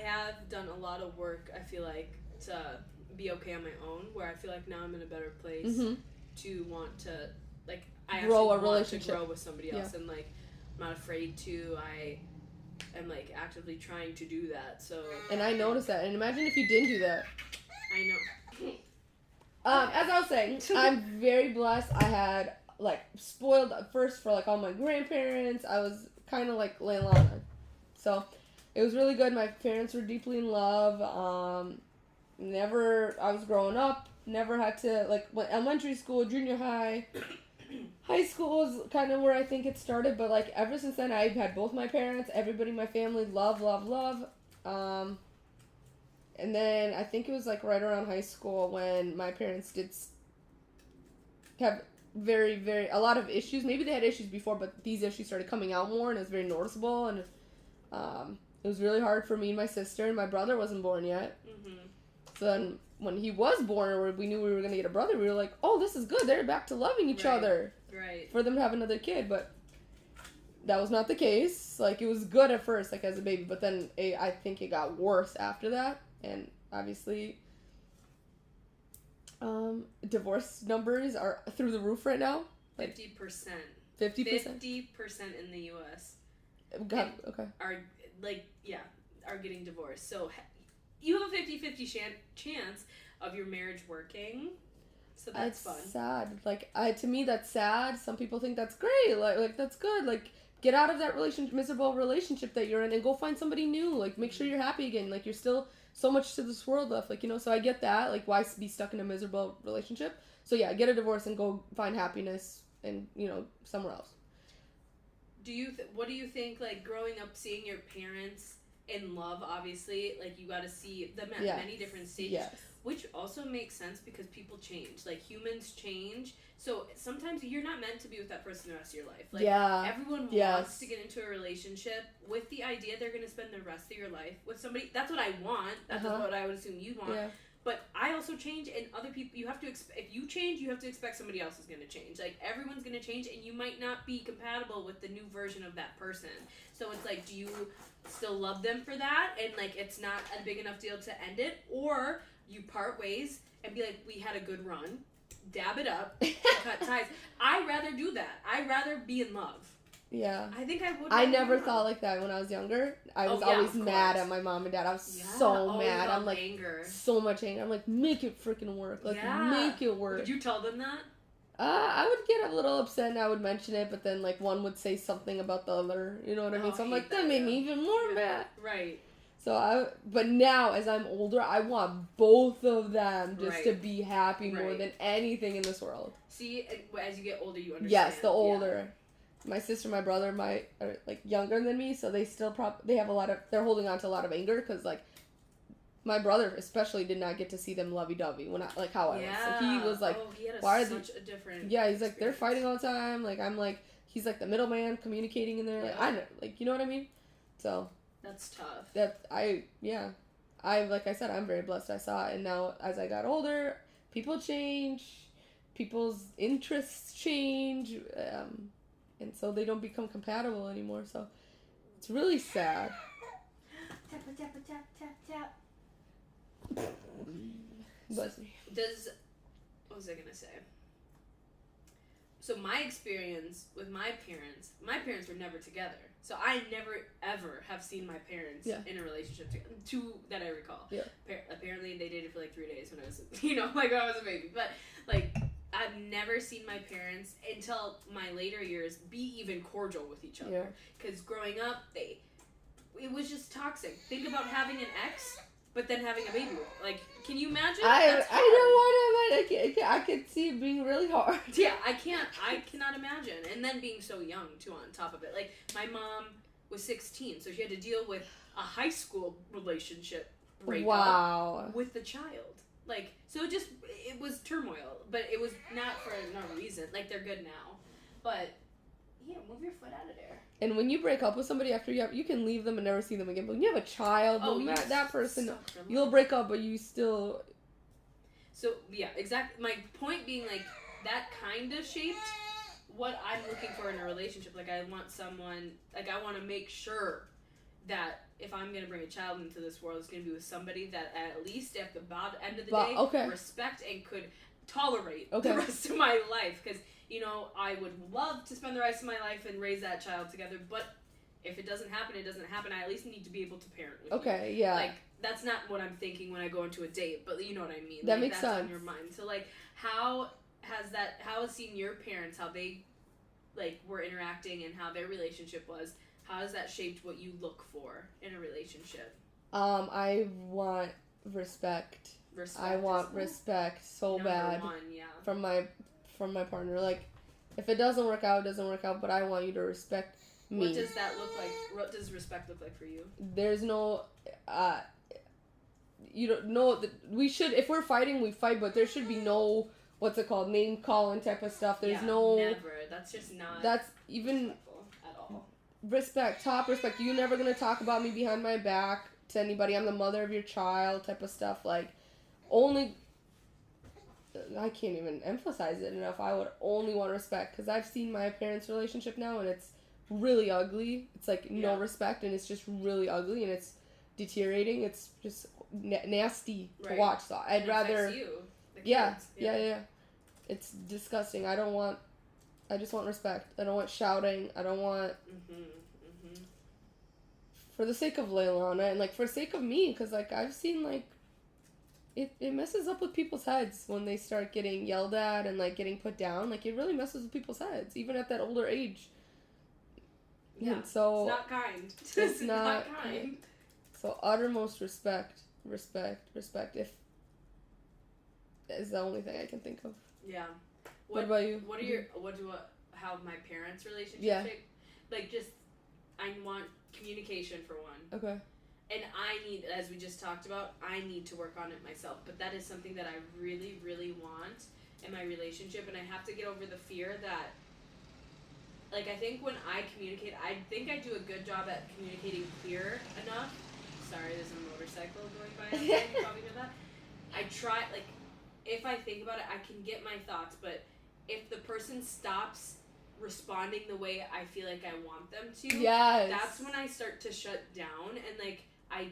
have done a lot of work, I feel like, to be okay on my own, where I feel like now I'm in a better place to want to, like, I grow actually a want relationship. to grow with somebody else, and, like, I'm not afraid to. I am, like, actively trying to do that, so. And I noticed that, and imagine if you didn't do that. I know. As I was saying, I'm very blessed. I had, like, spoiled at first for, like, all my grandparents. I was kind of like Leilana. So, it was really good. My parents were deeply in love. I was growing up, never had to, like, elementary school, junior high. High school was kind of where I think it started, but, like, ever since then, I've had both my parents, everybody in my family, love. And then I think it was, like, right around high school when my parents did have a lot of issues. Maybe they had issues before, but these issues started coming out more, and it was very noticeable, and it was really hard for me and my sister, and my brother wasn't born yet. So then when he was born, or we knew we were going to get a brother, we were like, oh, this is good. They're back to loving each other. Right. For them to have another kid, but that was not the case. Like, it was good at first, like, as a baby, but then I think it got worse after that, and obviously divorce numbers are through the roof right now. Like 50%. 50%? 50% in the U.S. Okay. Are getting divorced. So you have a 50-50 chance of your marriage working. So that's fun. It's sad. Like, to me, that's sad. Some people think that's great. Like that's good. Like, get out of that miserable relationship that you're in and go find somebody new. Like, make sure you're happy again. Like, you're still so much to this world left. Like, you know, so I get that. Like, why be stuck in a miserable relationship? So, yeah, get a divorce and go find happiness and, you know, somewhere else. What do you think, like, growing up, seeing your parents in love, obviously, like, you got to see them at many different stages. Yes. Which also makes sense because people change. Like, humans change. So sometimes you're not meant to be with that person the rest of your life. Like, everyone wants to get into a relationship with the idea they're going to spend the rest of your life with somebody. That's what I want. That's what I would assume you'd want. Yeah. But I also change, and other people, you have to, if you change, you have to expect somebody else is going to change. Like, everyone's going to change, and you might not be compatible with the new version of that person. So it's like, do you still love them for that? And, like, it's not a big enough deal to end it? Or you part ways and be like, we had a good run, dab it up, and cut ties. I'd rather do that. I'd rather be in love. Yeah. I think I would. I never thought like that when I was younger. I was always mad at my mom and dad. I was so mad. I'm like, anger. So much anger. I'm like, make it freaking work. Like, make it work. Would you tell them that? I would get a little upset and I would mention it, but then, like, one would say something about the other. You know what I mean? So I'm like, that made me even more mad. Right. So but now, as I'm older, I want both of them just to be happy more than anything in this world. See, as you get older, you understand. Yes, the older. Yeah. My sister, my brother, are like younger than me, so they still they have they're holding on to a lot of anger because, like, my brother especially did not get to see them lovey-dovey when like how I was. So he was like, he had why such a different. Yeah, he's like, they're fighting all the time. Like, I'm like, he's like the middleman communicating in there. Like, I know, like, you know what I mean? So. That's tough. Like I said, I'm very blessed I saw it. And now, as I got older, people change, people's interests change, and so they don't become compatible anymore. So it's really sad. Tap, tap, tap, tap, tap. Bless me. What was I gonna say? So my experience with my parents were never together. So I never, ever have seen my parents in a relationship together. Two that I recall. Yeah. Apparently they dated for like 3 days when I was, when I was a baby. But, like, I've never seen my parents until my later years be even cordial with each other. Because growing up, it was just toxic. Think about having an ex, but then having a baby. Like, can you imagine? I don't want to. I could see it being really hard. Yeah, I cannot imagine. And then being so young, too, on top of it. Like, my mom was 16, so she had to deal with a high school relationship breakup with the child. Like, so it was turmoil, but it was not for no reason. Like, they're good now. But, move your foot out of there. And when you break up with somebody after you can leave them and never see them again. But when you have a child, that person, you'll break up, but you still. So, yeah, exactly. My point being, like, that kind of shaped what I'm looking for in a relationship. Like, I want someone, like, I want to make sure that if I'm going to bring a child into this world, it's going to be with somebody that at least at the end of the day, respect and could tolerate the rest of my life. Because, I would love to spend the rest of my life and raise that child together, but if it doesn't happen, it doesn't happen. I at least need to be able to parent with you. Like, that's not what I'm thinking when I go into a date, but you know what I mean. That makes sense. That's on your mind. So, like, how has seeing your parents, how they, like, were interacting and how their relationship was, how has that shaped what you look for in a relationship? I want respect. I want respect so bad from my partner. Like, if it doesn't work out, it doesn't work out, but I want you to respect me. What does that look like? What does respect look like for you? There's no, you don't know, we should, if we're fighting, we fight, but there should be no, what's it called, name calling type of stuff. There's never. That's just not. That's even at all. Respect, top respect. You're never gonna talk about me behind my back to anybody. I'm the mother of your child, type of stuff. Like, only. I can't even emphasize it enough. I would only want respect because I've seen my parents' relationship now and it's really ugly. It's like no respect and it's just really ugly and it's deteriorating. It's just nasty to watch. So I'd rather. You, yeah. It's disgusting. I just want respect. I don't want shouting. I don't want. For the sake of Leilana and like for the sake of me, because like I've seen like. It messes up with people's heads when they start getting yelled at and, like, getting put down. Like, it really messes with people's heads, even at that older age. Yeah, and so, it's not kind. It's not kind. So, uttermost respect. If is the only thing I can think of. Yeah. What about you? How my parents' relationship shaped? Like, just, I want communication for one. Okay. And I need, as we just talked about, I need to work on it myself. But that is something that I really, really want in my relationship. And I have to get over the fear that, like, I think when I communicate, I think I do a good job at communicating clear enough. Sorry, there's a motorcycle going by outside. You probably know that. I try, like, if I think about it, I can get my thoughts. But if the person stops responding the way I feel like I want them to, that's when I start to shut down and, like, I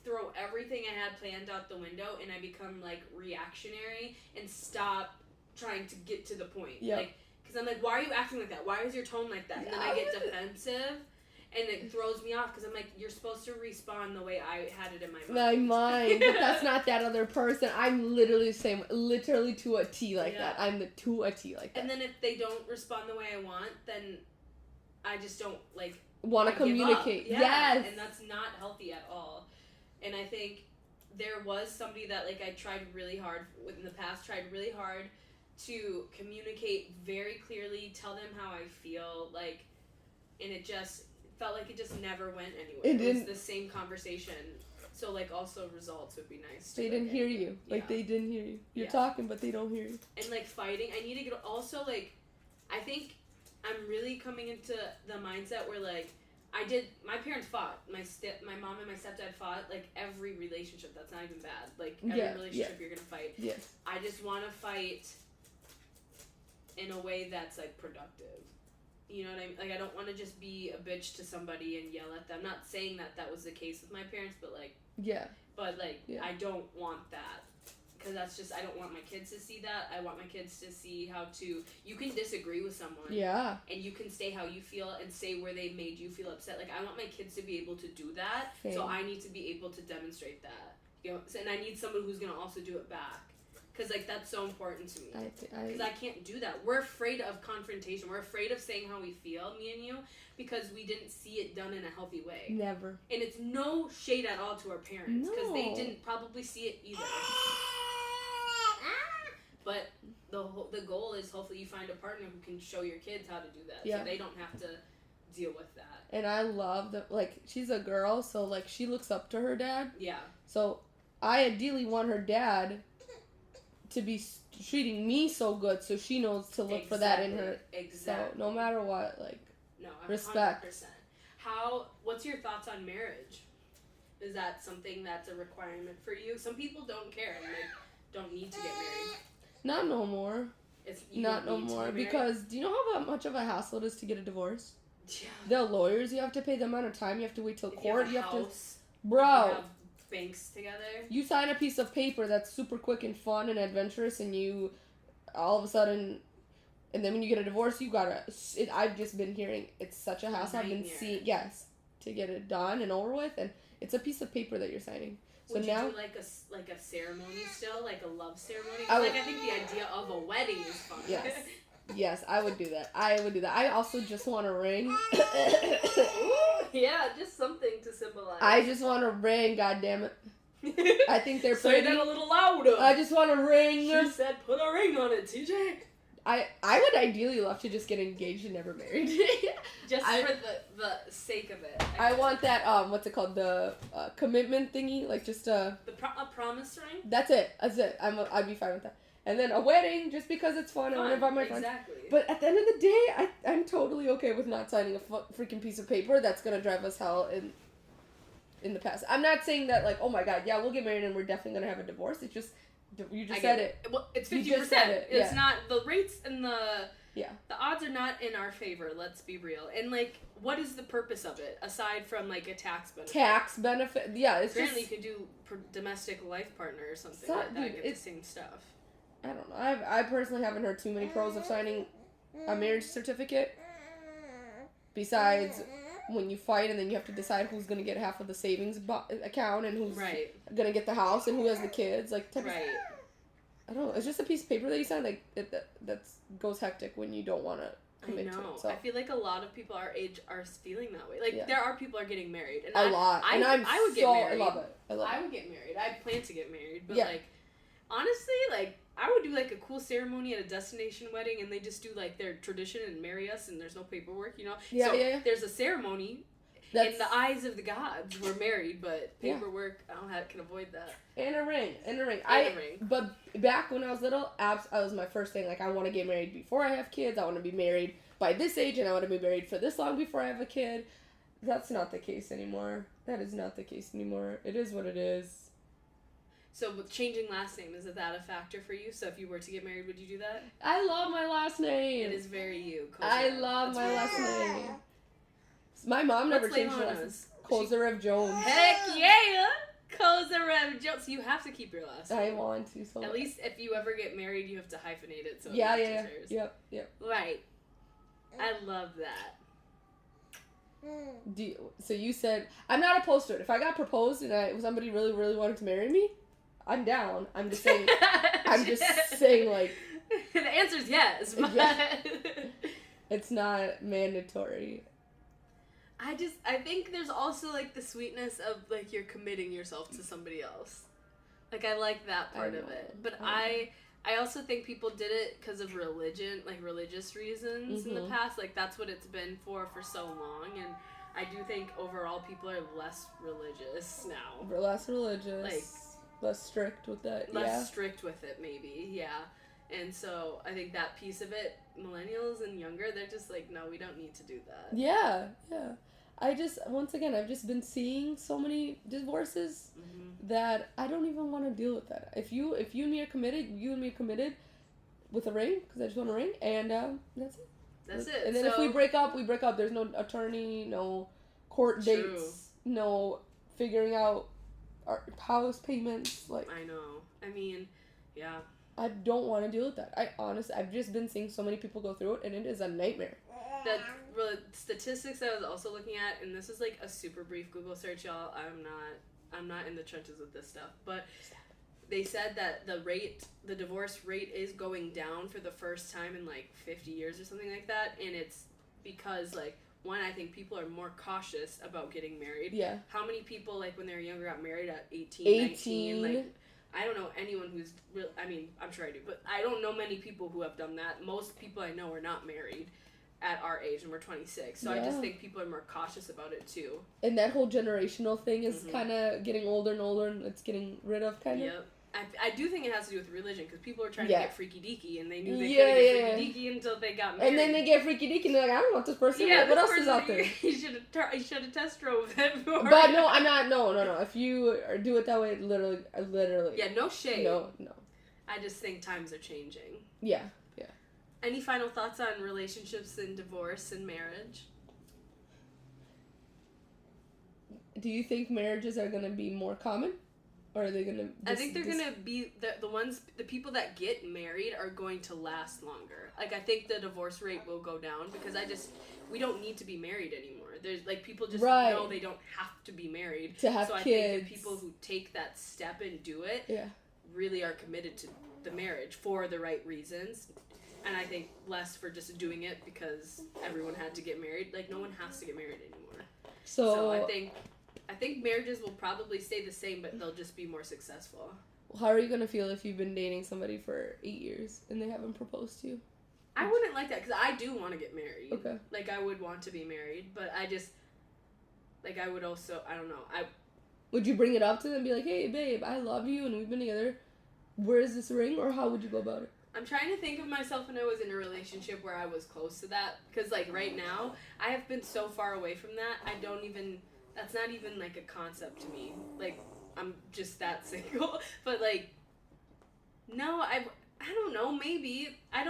throw everything I had planned out the window and I become, like, reactionary and stop trying to get to the point. Like, because I'm like, why are you acting like that? Why is your tone like that? And then I get defensive and it throws me off because I'm like, you're supposed to respond the way I had it in my mind. But that's not that other person. I'm literally the same, literally to a T like that. I'm the to a T like that. And then if they don't respond the way I want, then I just don't, like, want to communicate. Yes. And that's not healthy at all. And I think there was somebody that, like, I tried really hard with in the past, tried really hard to communicate very clearly, tell them how I feel, like, and it just felt like it just never went anywhere. It was the same conversation. So, like, also results would be nice too. They didn't hear you. Like, they didn't hear you. You're talking, but they don't hear you. And, like, fighting, I need to get, also, like, I think I'm really coming into the mindset where, like, my parents fought. My mom and my stepdad fought, like, every relationship. That's not even bad. Like, every relationship you're gonna fight. Yes. I just want to fight in a way that's, like, productive. You know what I mean? Like, I don't want to just be a bitch to somebody and yell at them. I'm not saying that was the case with my parents, but, like... I don't want that. Because that's just... I don't want my kids to see that. I want my kids to see how to... You can disagree with someone. Yeah. And you can say how you feel and say where they made you feel upset. Like, I want my kids to be able to do that. Same. So I need to be able to demonstrate that. You know? And I need someone who's going to also do it back. Because, like, that's so important to me. Because I can't do that. We're afraid of confrontation. We're afraid of saying how we feel, me and you, because we didn't see it done in a healthy way. Never. And it's no shade at all to our parents. Because they didn't probably see it either. But the goal is hopefully you find a partner who can show your kids how to do that. So they don't have to deal with that. And I love that, like, she's a girl, so, like, she looks up to her dad. Yeah. So I ideally want her dad to be treating me so good, so she knows to look for that in her. Exactly. So no matter what, like, respect. 100%. What's your thoughts on marriage? Is that something that's a requirement for you? Some people don't care and they don't need to get married. Not no more. Not no more. Because do you know how much of a hassle it is to get a divorce? Yeah. The lawyers you have to pay, the amount of time you have to wait till court. You have to, bro. Banks together. You sign a piece of paper that's super quick and fun and adventurous, and you all of a sudden, and then when you get a divorce, you gotta. I've just been hearing it's such a hassle. I've been seeing to get it done and over with, and it's a piece of paper that you're signing. So would now, you do like a ceremony still, like a love ceremony? I think the idea of a wedding is fun. Yes. Yes, I would do that. I also just want a ring. Yeah, just something to symbolize. I just want a ring, goddammit. I think they're pretty. Say that a little louder. I just want a ring. She said put a ring on it, TJ. I would ideally love to just get engaged and never married. Just for the sake of it. I want that, what's it called? The commitment thingy. Like just a promise ring? That's it. I'd be fine with that. And then a wedding, just because it's fun. I want to invite my friends. Exactly. But at the end of the day, I'm totally okay with not signing a freaking piece of paper that's going to drive us hell in the past. I'm not saying that, like, oh my god, yeah, we'll get married and we're definitely going to have a divorce. It's just, you just said it. Well, it's 50%. It's not, the rates and the odds are not in our favor, let's be real. And, like, what is the purpose of it, aside from, like, a tax benefit? Tax benefit, yeah. It's apparently you could do domestic life partner or something like that, get the same stuff. I don't know. I personally haven't heard too many pros of signing a marriage certificate. Besides, when you fight and then you have to decide who's going to get half of the savings account and who's going to get the house and who has the kids. Like, I don't know. It's just a piece of paper that you sign. Like, that goes hectic when you don't want to commit to it. So. I feel like a lot of people our age are feeling that way. Like, there are people are getting married. And a lot. I would get married. I love it. I would get married. I plan to get married. But, like, honestly, like, I would do, like, a cool ceremony at a destination wedding, and they just do, like, their tradition and marry us, and there's no paperwork, you know? There's a ceremony. In the eyes of the gods, we're married, but paperwork, I don't have, can avoid that. And a ring. Ring. But back when I was little, that was my first thing. Like, I want to get married before I have kids. I want to be married by this age, and I want to be married for this long before I have a kid. That's not the case anymore. That is not the case anymore. It is what it is. So with changing last name, is that a factor for you? So if you were to get married, would you do that? I love my last name. It is very you. I love my last name. My mom never changed her last name. Kozarev Jones. Heck yeah! Kozarev Jones. So you have to keep your last name. I want to so much. At least if you ever get married, you have to hyphenate it. So yeah. Yep. Right. I love that. So you said, I'm not opposed to it. If I got proposed and somebody really, really wanted to marry me, I'm down. I'm just saying, like... The answer's yes, but... Yeah. It's not mandatory. I think there's also, like, the sweetness of, like, you're committing yourself to somebody else. Like, I like that part of it. But I also think people did it because of religion, like, religious reasons in the past. Like, that's what it's been for so long. And I do think overall people are less religious now. We're less religious. Like, less strict with that, Less strict with it, maybe, yeah. And so I think that piece of it, millennials and younger, they're just like, no, we don't need to do that. Yeah. I've just been seeing so many divorces that I don't even want to deal with that. If you and me are committed, you and me are committed with a ring, because I just want a ring, and that's it. That's it. And then if we break up, we break up. There's no attorney, no court dates, no figuring out our house payments. Like, I know. I mean, yeah. I don't want to deal with that. I've just been seeing so many people go through it, and it is a nightmare. The statistics I was also looking at, and this is like a super brief Google search, y'all. I'm not in the trenches with this stuff, but they said that the divorce rate is going down for the first time in like 50 years or something like that, and it's because, like, one, I think people are more cautious about getting married. Yeah. How many people, like, when they were younger got married at 18. 19? Like, I don't know anyone who's real. I mean, I'm sure I do, but I don't know many people who have done that. Most people I know are not married at our age, and we're 26. So I just think people are more cautious about it too. And that whole generational thing is kind of getting older and older, and it's getting rid of kind of. Yep. I do think it has to do with religion, because people are trying to get freaky deaky, and they knew they couldn't get freaky deaky until they got married. And then they get freaky deaky, and they're like, I don't want this person. Yeah, like, what else is out there? You should have test drove them. But no, I'm not. No. If you do it that way, literally. Yeah, no shade. No. I just think times are changing. Yeah. Any final thoughts on relationships and divorce and marriage? Do you think marriages are going to be more common? Or are they going to... I think they're going to be... The people that get married are going to last longer. Like, I think the divorce rate will go down, because we don't need to be married anymore. There's, like, people just know they don't have to be married. To have kids. So I think the people who take that step and do it really are committed to the marriage for the right reasons. And I think less for just doing it because everyone had to get married. Like, no one has to get married anymore. So I think marriages will probably stay the same, but they'll just be more successful. How are you going to feel if you've been dating somebody for 8 years and they haven't proposed to you? I wouldn't like that, because I do want to get married. Okay. Like, I would want to be married, but I just... Like, I would also... I don't know. Would you bring it up to them and be like, hey, babe, I love you and we've been together. Where is this ring? Or how would you go about it? I'm trying to think of myself when I was in a relationship where I was close to that. Because, like, right now, I have been so far away from that, that's not even, like, a concept to me. Like, I'm just that single. But, like, no, I don't know, maybe. I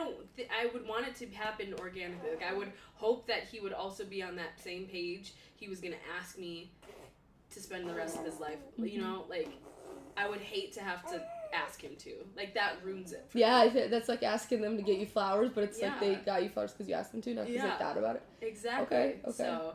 would want it to happen organically. Like, I would hope that he would also be on that same page. He was going to ask me to spend the rest of his life. You know, like, I would hate to have to ask him to. Like, that ruins it. Yeah, that's like asking them to get you flowers, but it's like they got you flowers because you asked them to, not because they thought about it. Exactly. Okay. So,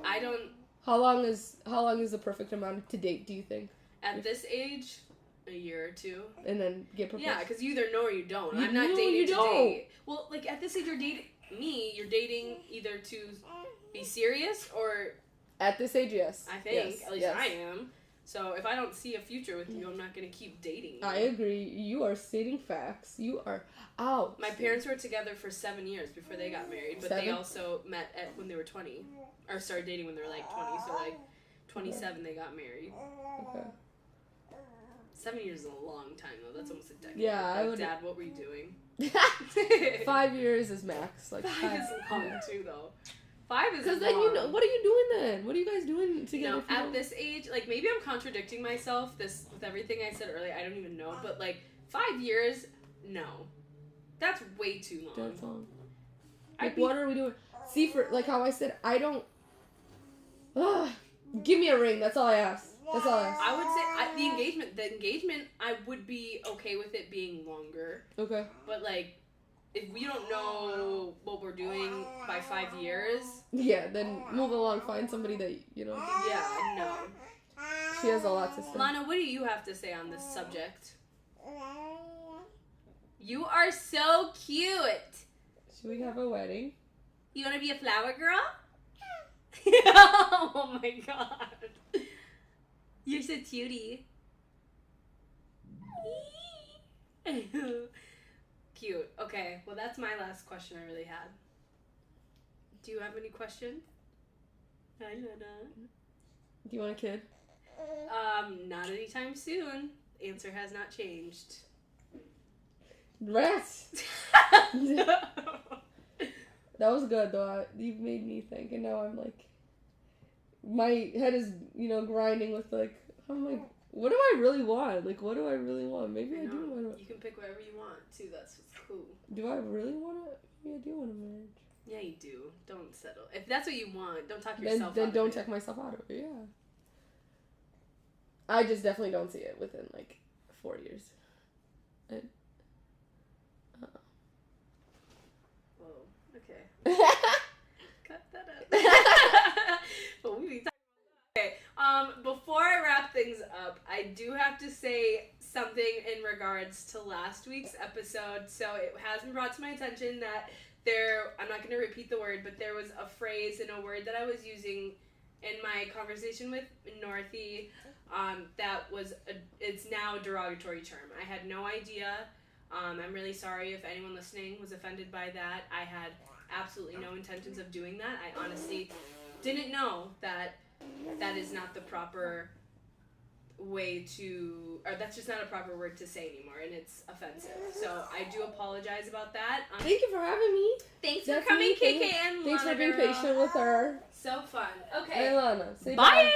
I don't... How long is the perfect amount to date, do you think? At this age, a year or two. And then get proposed? Yeah, because you either know or you don't. I'm not dating to date. Well, like, at this age, you're dating either to be serious or... At this age, yes. I think. Yes. At least I am. So if I don't see a future with you, I'm not going to keep dating you. I agree. You are stating facts. You are out. My parents were together for 7 years before they got married, but they also met when they were 20. Or started dating when they were like 20, so like 27 they got married. Okay. 7 years is a long time though. That's almost a decade. Yeah, like, I would. Dad, what were you doing? 5 years is max. Like 5 is long too though. 5 is because then what are you doing then? What are you guys doing together? No, at this age, like maybe I'm contradicting myself. This with everything I said earlier. I don't even know, but like 5 years, no, that's way too long. That's long. Like what are we doing? See, for like how I said, I don't. Give me a ring. That's all I ask. That's all I ask. I would say the engagement, I would be okay with it being longer. Okay. But like, if we don't know what we're doing by 5 years. Yeah, then move along. Find somebody that, you know. Yeah, no. She has a lot to say. Lana, what do you have to say on this subject? You are so cute. Should we have a wedding? You want to be a flower girl? Oh my god. You're so cutie. Cute. Okay, well that's my last question I really had. Do you have any questions? Hi, Lana. Do you want a kid? Not anytime soon. Answer has not changed. Rest! That was good though. You made me think, and now I'm like, my head is, you know, grinding with like, I'm like, what do I really want? Like, what do I really want? Maybe I do want to. You can pick whatever you want too. That's what's cool. Do I really want to? Maybe I do want a marriage. Yeah, you do. Don't settle. If that's what you want, don't talk yourself. Then don't check myself out of it. Yeah. I just definitely don't see it within like 4 years. Whoa. Okay. Cut that up. But we be talking about that. Okay. Before I wrap things up, I do have to say something in regards to last week's episode. So it has been brought to my attention that I'm not going to repeat the word, but there was a phrase and a word that I was using in my conversation with Northie it's now a derogatory term. I had no idea. I'm really sorry if anyone listening was offended by that. I had absolutely no intentions of doing that. I honestly didn't know that is not the proper way to, or that's just not a proper word to say anymore, and it's offensive. So I do apologize about that. Thank you for having me. Thanks for coming, KK and Lana. Thanks for being patient with her. So fun. Okay. Hey, Lana. Say bye.